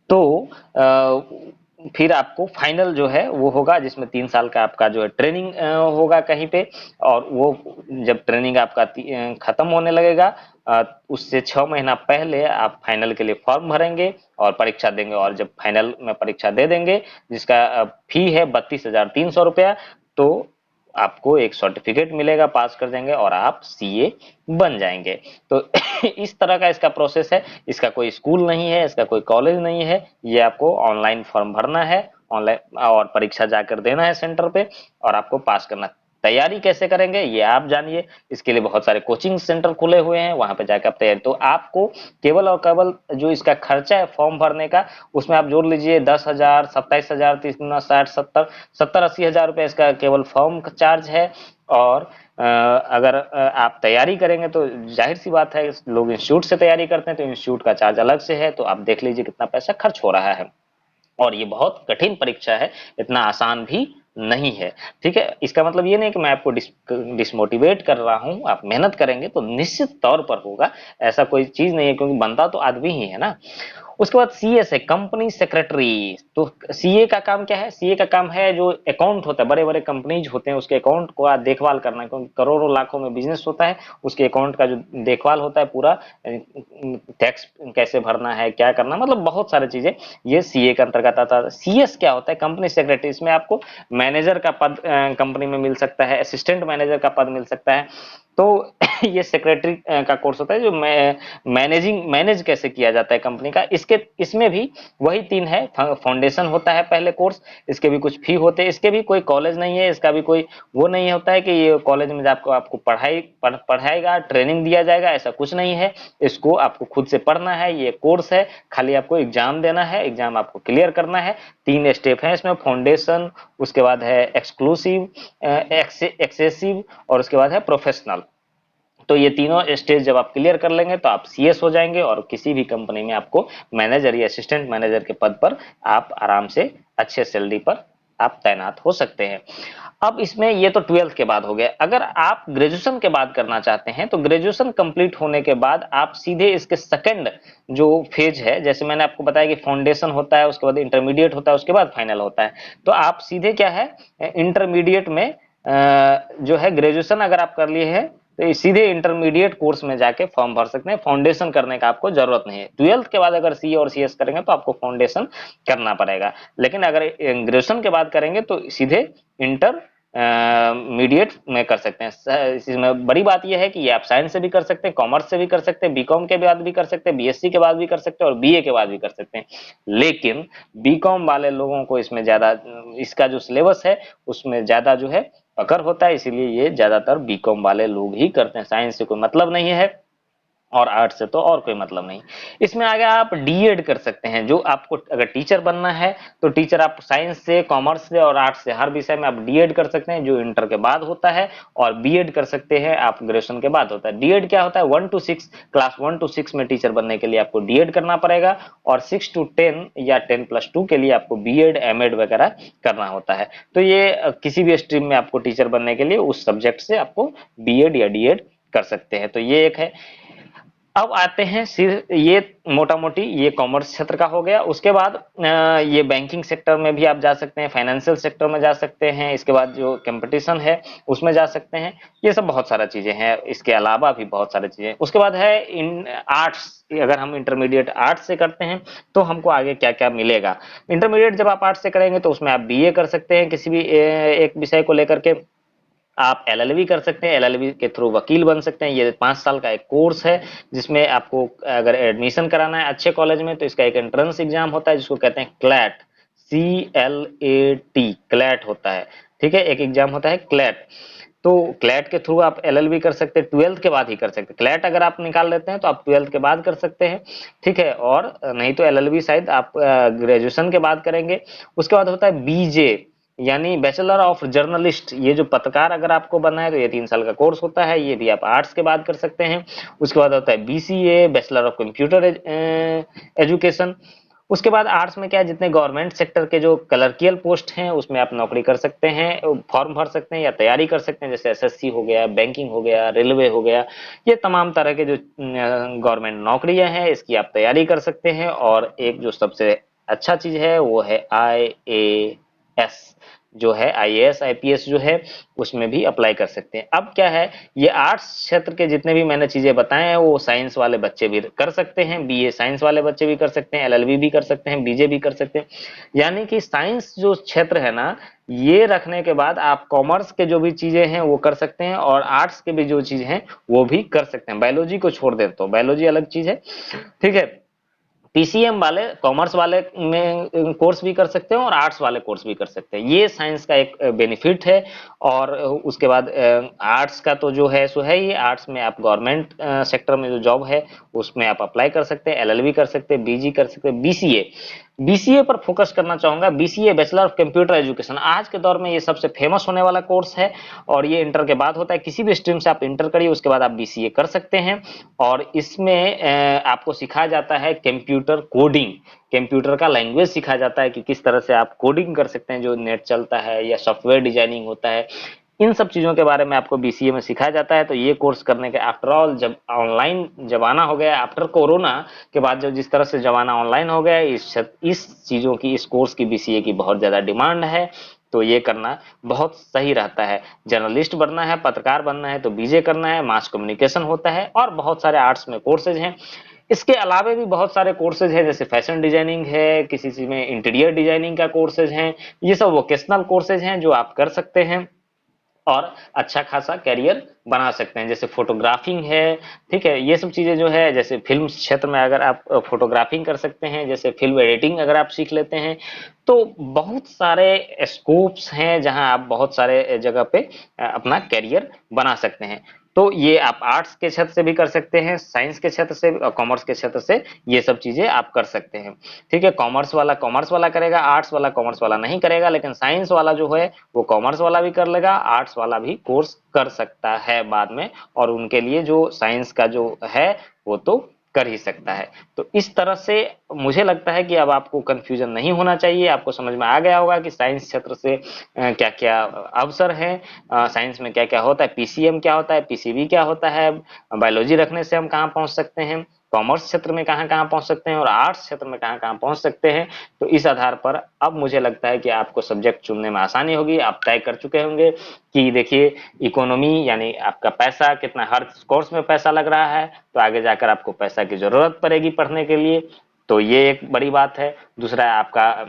तो फिर आपको फाइनल जो है वो होगा, जिसमें 3 साल का आपका जो है ट्रेनिंग होगा कहीं पे। और वो जब ट्रेनिंग आपका खत्म होने लगेगा, उससे 6 महीना पहले आप फाइनल के लिए फॉर्म भरेंगे और परीक्षा देंगे। और जब फाइनल में परीक्षा दे देंगे, जिसका फी है 32,300 रुपया, तो आपको एक सर्टिफिकेट मिलेगा, पास कर देंगे और आप सीए बन जाएंगे। तो इस तरह का इसका प्रोसेस है। इसका कोई स्कूल नहीं है, इसका कोई कॉलेज नहीं है, ये आपको ऑनलाइन फॉर्म भरना है, ऑनलाइन और परीक्षा जाकर देना है सेंटर पे, और आपको पास करना है। तैयारी कैसे करेंगे ये आप जानिए। इसके लिए बहुत सारे कोचिंग सेंटर खुले हुए हैं, वहां पे जाकर आप तैयारी, तो आपको केवल और केवल जो इसका खर्चा है फॉर्म भरने का, उसमें आप जोड़ लीजिए 10,000, 27,000, 30, 60, 70, 80 हजार रुपए इसका केवल फॉर्म का चार्ज है। और अगर आप तैयारी करेंगे तो जाहिर सी बात है, लोग इंस्टीट्यूट से तैयारी करते हैं तो इंस्टीट्यूट का चार्ज अलग से है, तो आप देख लीजिए कितना पैसा खर्च हो रहा है। और ये बहुत कठिन परीक्षा है, इतना आसान भी नहीं है, ठीक है। इसका मतलब ये नहीं कि मैं आपको डिसमोटिवेट कर रहा हूं, आप मेहनत करेंगे तो निश्चित तौर पर होगा, ऐसा कोई चीज नहीं है, क्योंकि बनता तो आदमी ही है ना। उसके बाद सीएस है, कंपनी सेक्रेटरी। तो सीए का काम क्या है? सीए का काम है जो अकाउंट होता है, बड़े बड़े कंपनीज होते हैं उसके अकाउंट को देखभाल करना, क्योंकि करोड़ों लाखों में बिजनेस होता है, उसके अकाउंट का जो देखभाल होता है पूरा, टैक्स कैसे भरना है, क्या करना, मतलब बहुत सारी चीजें ये सीए के अंतर्गत आता है। सीएस क्या होता है? Company secretary. इसमें आपको मैनेजर का पद कंपनी में मिल सकता है, असिस्टेंट मैनेजर का पद मिल सकता है। तो ये सेक्रेटरी का कोर्स होता है जो मैनेज कैसे किया जाता है कंपनी का। इसमें भी वही 3 है। फाउंडेशन होता है पहले कोर्स, इसके भी कुछ फी होते हैं, इसके भी कोई कॉलेज नहीं है, इसका भी कोई वो नहीं होता है कि ये कॉलेज में आपको पढ़ाएगा, ट्रेनिंग दिया जाएगा, ऐसा कुछ नहीं है। इसको आपको खुद से पढ़ना है, ये कोर्स है, खाली आपको एग्जाम देना है, एग्जाम आपको क्लियर करना है। 3 स्टेप है इसमें, फाउंडेशन, उसके बाद है एक्सक्लूसिव, एक्सेसिव, और उसके बाद है प्रोफेशनल। तो ये तीनों स्टेज जब आप क्लियर कर लेंगे तो आप सीएस हो जाएंगे, और किसी भी कंपनी में आपको मैनेजर या असिस्टेंट मैनेजर के पद पर आप आराम से अच्छे सैलरी पर आप तैनात हो सकते हैं। अब इसमें ये तो 12th के बाद हो गया। अगर आप ग्रेजुएशन के बाद करना चाहते हैं तो ग्रेजुएशन कंप्लीट होने के बाद आप सीधे इसके सेकंड जो फेज है, जैसे मैंने आपको बताया कि फाउंडेशन होता है, उसके बाद इंटरमीडिएट होता है, उसके बाद फाइनल होता है, तो आप सीधे क्या है, इंटरमीडिएट में जो है ग्रेजुएशन अगर आप कर लिए हैं तो सीधे इंटरमीडिएट कोर्स में जाके फॉर्म भर सकते हैं। फाउंडेशन करने का आपको जरूरत नहीं है। 12th के बाद अगर सीए और सीएस करेंगे तो आपको फाउंडेशन करना पड़ेगा, लेकिन अगर ग्रेजुएशन के बाद करेंगे तो सीधे इंटर मीडिएट में कर सकते हैं। इसमें बड़ी बात यह है कि ये आप साइंस से भी कर सकते हैं, कॉमर्स से भी कर सकते हैं, बीकॉम के बाद भी कर सकते हैं, बीएससी के बाद भी कर सकते हैं और बीए के बाद भी कर सकते हैं। लेकिन बीकॉम वाले लोगों को इसमें ज्यादा, इसका जो सिलेबस है उसमें ज्यादा जो है पकड़ होता है, इसीलिए ये ज्यादातर बीकॉम वाले लोग ही करते हैं। साइंस से कोई मतलब नहीं है और आर्ट्स से तो और कोई मतलब नहीं। इसमें आगे आप डीएड कर सकते हैं। जो आपको अगर टीचर बनना है तो टीचर आप साइंस से, कॉमर्स से और आर्ट्स से हर विषय में आप डीएड कर सकते हैं, जो इंटर के बाद होता है, और बीएड कर सकते हैं आप ग्रेजुएशन के बाद होता है। डीएड क्या होता है? 1 to 6, क्लास 1 to 6 में टीचर बनने के लिए आपको डीएड करना पड़ेगा, और 6 to 10 या 10+2 के लिए आपको बीएड, एमएड वगैरह करना होता है। तो ये किसी भी स्ट्रीम में आपको टीचर बनने के लिए उस सब्जेक्ट से आपको बीएड या डीएड कर सकते हैं। तो ये एक है। अब आते हैं सिर्फ ये मोटा मोटी ये कॉमर्स क्षेत्र का हो गया। उसके बाद ये बैंकिंग सेक्टर में भी आप जा सकते हैं, फाइनेंशियल सेक्टर में जा सकते हैं, इसके बाद जो कंपटीशन है उसमें जा सकते हैं। ये सब बहुत सारा चीजें हैं, इसके अलावा भी बहुत सारी चीजें। उसके बाद है इन आर्ट्स। अगर हम इंटरमीडिएट आर्ट्स से करते हैं तो हमको आगे क्या क्या मिलेगा। इंटरमीडिएट जब आप आर्ट्स से करेंगे तो उसमें आप बीए कर सकते हैं किसी भी एक विषय को लेकर के। आप एलएलबी कर सकते हैं, एलएलबी के थ्रू वकील बन सकते हैं। ये 5 साल का एक कोर्स है जिसमें आपको अगर एडमिशन कराना है अच्छे कॉलेज में तो इसका एक एंट्रेंस एग्जाम होता है जिसको कहते हैं क्लैट, CLAT, क्लैट होता है। ठीक है, एक एग्जाम होता है क्लैट। तो क्लैट के थ्रू आप एलएलबी कर सकते हैं, 12th के बाद ही कर सकते हैं। क्लैट अगर आप निकाल लेते हैं तो आप 12th के बाद कर सकते हैं। ठीक है, और नहीं तो एलएलबी शायद आप ग्रेजुएशन के बाद करेंगे। उसके बाद होता है बीजे, यानी बैचलर ऑफ जर्नलिस्ट। ये जो पत्रकार अगर आपको बनना है तो ये 3 साल का कोर्स होता है, ये भी आप आर्ट्स के बाद कर सकते हैं। उसके बाद होता है BCA, bachelor of computer education. उसके बाद आर्ट्स में क्या है, जितने गवर्नमेंट सेक्टर के जो क्लर्कियल पोस्ट हैं उसमें आप नौकरी कर सकते हैं, फॉर्म भर सकते हैं या तैयारी कर सकते हैं, जैसे एसएससी हो गया, बैंकिंग हो गया, रेलवे हो गया। ये तमाम तरह के जो गवर्नमेंट नौकरियां हैं इसकी आप तैयारी कर सकते हैं। और एक जो सबसे अच्छा चीज है वो है IAS, जो है IAS IPS जो है उसमें भी अप्लाई कर सकते हैं। अब क्या है, ये आर्ट्स क्षेत्र के जितने भी मैंने चीजें बताए हैं वो साइंस वाले बच्चे भी कर सकते हैं, बीए साइंस वाले बच्चे भी कर सकते हैं, एलएलबी भी कर सकते हैं, बीजे भी कर सकते हैं। यानी कि साइंस जो क्षेत्र है ना, ये रखने के बाद आप कॉमर्स के जो भी चीजें हैं वो कर सकते हैं और आर्ट्स के भी जो चीजें हैं वो भी कर सकते हैं। बायोलॉजी को छोड़ दे तो बायोलॉजी अलग चीज है। ठीक है, पीसीएम वाले कॉमर्स वाले में कोर्स भी कर सकते हैं और आर्ट्स वाले कोर्स भी कर सकते हैं। ये साइंस का एक बेनिफिट है। और उसके बाद आर्ट्स का तो जो है सो है ही, आर्ट्स में आप गवर्नमेंट सेक्टर में जो जॉब है उसमें आप अप्लाई कर सकते हैं, एलएलबी कर सकते हैं, बीजी कर सकते हैं, बीसीए। बीसीए पर फोकस करना चाहूंगा। BCA bachelor of computer education आज के दौर में ये सबसे फेमस होने वाला कोर्स है और ये इंटर के बाद होता है। किसी भी स्ट्रीम से आप इंटर करिए उसके बाद आप बीसीए कर सकते हैं। और इसमें आपको सिखाया जाता है कंप्यूटर कोडिंग, कंप्यूटर का लैंग्वेज सिखाया जाता है कि किस तरह से आप कोडिंग कर सकते हैं जो नेट चलता है या सॉफ्टवेयर डिजाइनिंग होता है। इन सब चीजों के बारे में आपको बीसीए में सिखाया जाता है। तो ये कोर्स करने के आफ्टर ऑल, जब ऑनलाइन जमाना हो गया आफ्टर कोरोना के बाद, जब जिस तरह से जमाना ऑनलाइन हो गया, इस चीजों की, इस कोर्स की, बीसीए की बहुत ज्यादा डिमांड है। तो ये करना बहुत सही रहता है। जर्नलिस्ट बनना है, पत्रकार बनना है तो बीजे करना है, मास कम्युनिकेशन होता है और बहुत सारे आर्ट्स में कोर्सेज हैं। इसके अलावा भी बहुत सारे कोर्सेज हैं, जैसे फैशन डिजाइनिंग है, किसी चीज में इंटीरियर डिजाइनिंग का कोर्सेज हैं। ये सब वोकेशनल कोर्सेज हैं जो आप कर सकते हैं और अच्छा खासा करियर बना सकते हैं। जैसे फोटोग्राफिंग है, ठीक है, ये सब चीजें जो है, जैसे फिल्म क्षेत्र में अगर आप फोटोग्राफिंग कर सकते हैं, जैसे फिल्म एडिटिंग अगर आप सीख लेते हैं तो बहुत सारे स्कोप्स हैं जहां आप बहुत सारे जगह पे अपना करियर बना सकते हैं। तो ये आप आर्ट्स के क्षेत्र से भी कर सकते हैं, साइंस के क्षेत्र से, कॉमर्स के क्षेत्र से, ये सब चीजें आप कर सकते हैं। ठीक है, कॉमर्स वाला करेगा, आर्ट्स वाला कॉमर्स वाला नहीं करेगा, लेकिन साइंस वाला जो है वो कॉमर्स वाला भी कर लेगा, आर्ट्स वाला भी कोर्स कर सकता है बाद में। और उनके लिए जो साइंस का जो है वो तो कर ही सकता है। तो इस तरह से मुझे लगता है कि अब आपको कंफ्यूजन नहीं होना चाहिए, आपको समझ में आ गया होगा कि साइंस क्षेत्र से क्या क्या अवसर हैं, साइंस में क्या क्या होता है, पीसीएम क्या होता है, पीसीबी क्या होता है, बायोलॉजी रखने से हम कहाँ पहुंच सकते हैं, कॉमर्स क्षेत्र में कहां कहां पहुंच सकते हैं और आर्ट्स क्षेत्र में कहां कहां पहुंच सकते हैं। तो इस आधार पर अब मुझे लगता है कि आपको सब्जेक्ट चुनने में आसानी होगी। आप तय कर चुके होंगे कि देखिए इकोनॉमी यानी आपका पैसा कितना, हर कोर्स में पैसा लग रहा है, तो आगे जाकर आपको पैसा की जरूरत पड़ेगी पढ़ने के लिए, तो ये एक बड़ी बात है। दूसरा है आपका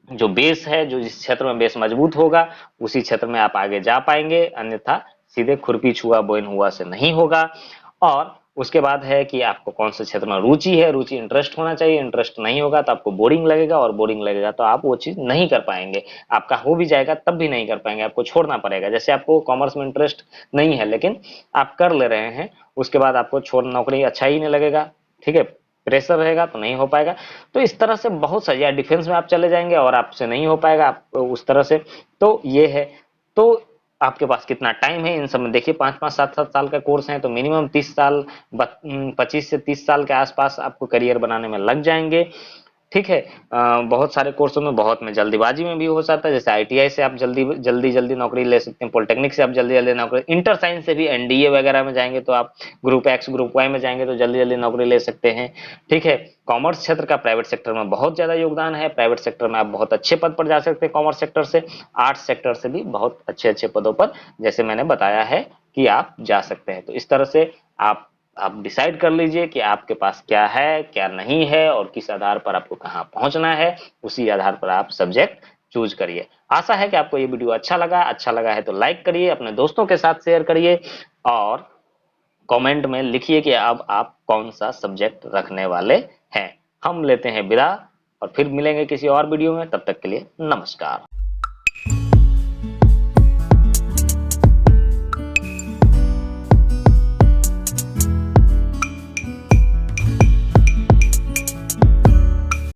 जो बेस है, जो जिस क्षेत्र में बेस मजबूत होगा उसी क्षेत्र में आप आगे जा पाएंगे, अन्यथा सीधे खुरपी छुआ बोइन हुआ से नहीं होगा। और उसके बाद है कि आपको कौन से क्षेत्र में रुचि है, रुचि इंटरेस्ट होना चाहिए। इंटरेस्ट नहीं होगा तो आपको बोरिंग लगेगा, और बोरिंग लगेगा तो आप वो चीज नहीं कर पाएंगे। आपका हो भी जाएगा तब भी नहीं कर पाएंगे, आपको छोड़ना पड़ेगा। जैसे आपको कॉमर्स में इंटरेस्ट नहीं है लेकिन आप कर ले रहे हैं, उसके बाद आपको छोड़ नौकरी अच्छा ही नहीं लगेगा, ठीक है, प्रेशर रहेगा तो नहीं हो पाएगा। तो इस तरह से बहुत सही है, डिफेंस में आप चले जाएंगे और आपसे नहीं हो पाएगा आप उस तरह से। तो ये है। तो आपके पास कितना टाइम है इन सब में, देखिए 5-5 7-7 साल का कोर्स है, तो मिनिमम 30 साल 25 से 30 साल के आसपास आपको करियर बनाने में लग जाएंगे, ठीक है। बहुत सारे कोर्सों में बहुत में जल्दीबाजी में भी हो जाता है। जैसे आईटीआई से आप जल्दी नौकरी ले सकते हैं, पॉलिटेक्निक से आप जल्दी जल्दी नौकरी, इंटर साइंस से भी एनडीए वगैरह में जाएंगे तो आप ग्रुप एक्स ग्रुप वाई में जाएंगे तो जल्दी जल्दी नौकरी ले सकते हैं, ठीक है। कॉमर्स क्षेत्र का प्राइवेट सेक्टर में बहुत ज्यादा योगदान है, प्राइवेट सेक्टर में आप बहुत अच्छे पद पर जा सकते हैं कॉमर्स सेक्टर से। आर्ट्स सेक्टर से भी बहुत अच्छे अच्छे पदों पर, जैसे मैंने बताया है, कि आप जा सकते हैं। तो इस तरह से आप डिसाइड कर लीजिए कि आपके पास क्या है क्या नहीं है और किस आधार पर आपको कहां पहुंचना है, उसी आधार पर आप सब्जेक्ट चूज करिए। आशा है कि आपको ये वीडियो अच्छा लगा है तो लाइक करिए, अपने दोस्तों के साथ शेयर करिए और कमेंट में लिखिए कि अब आप कौन सा सब्जेक्ट रखने वाले हैं। हम लेते हैं विदा और फिर मिलेंगे किसी और वीडियो में, तब तक के लिए नमस्कार।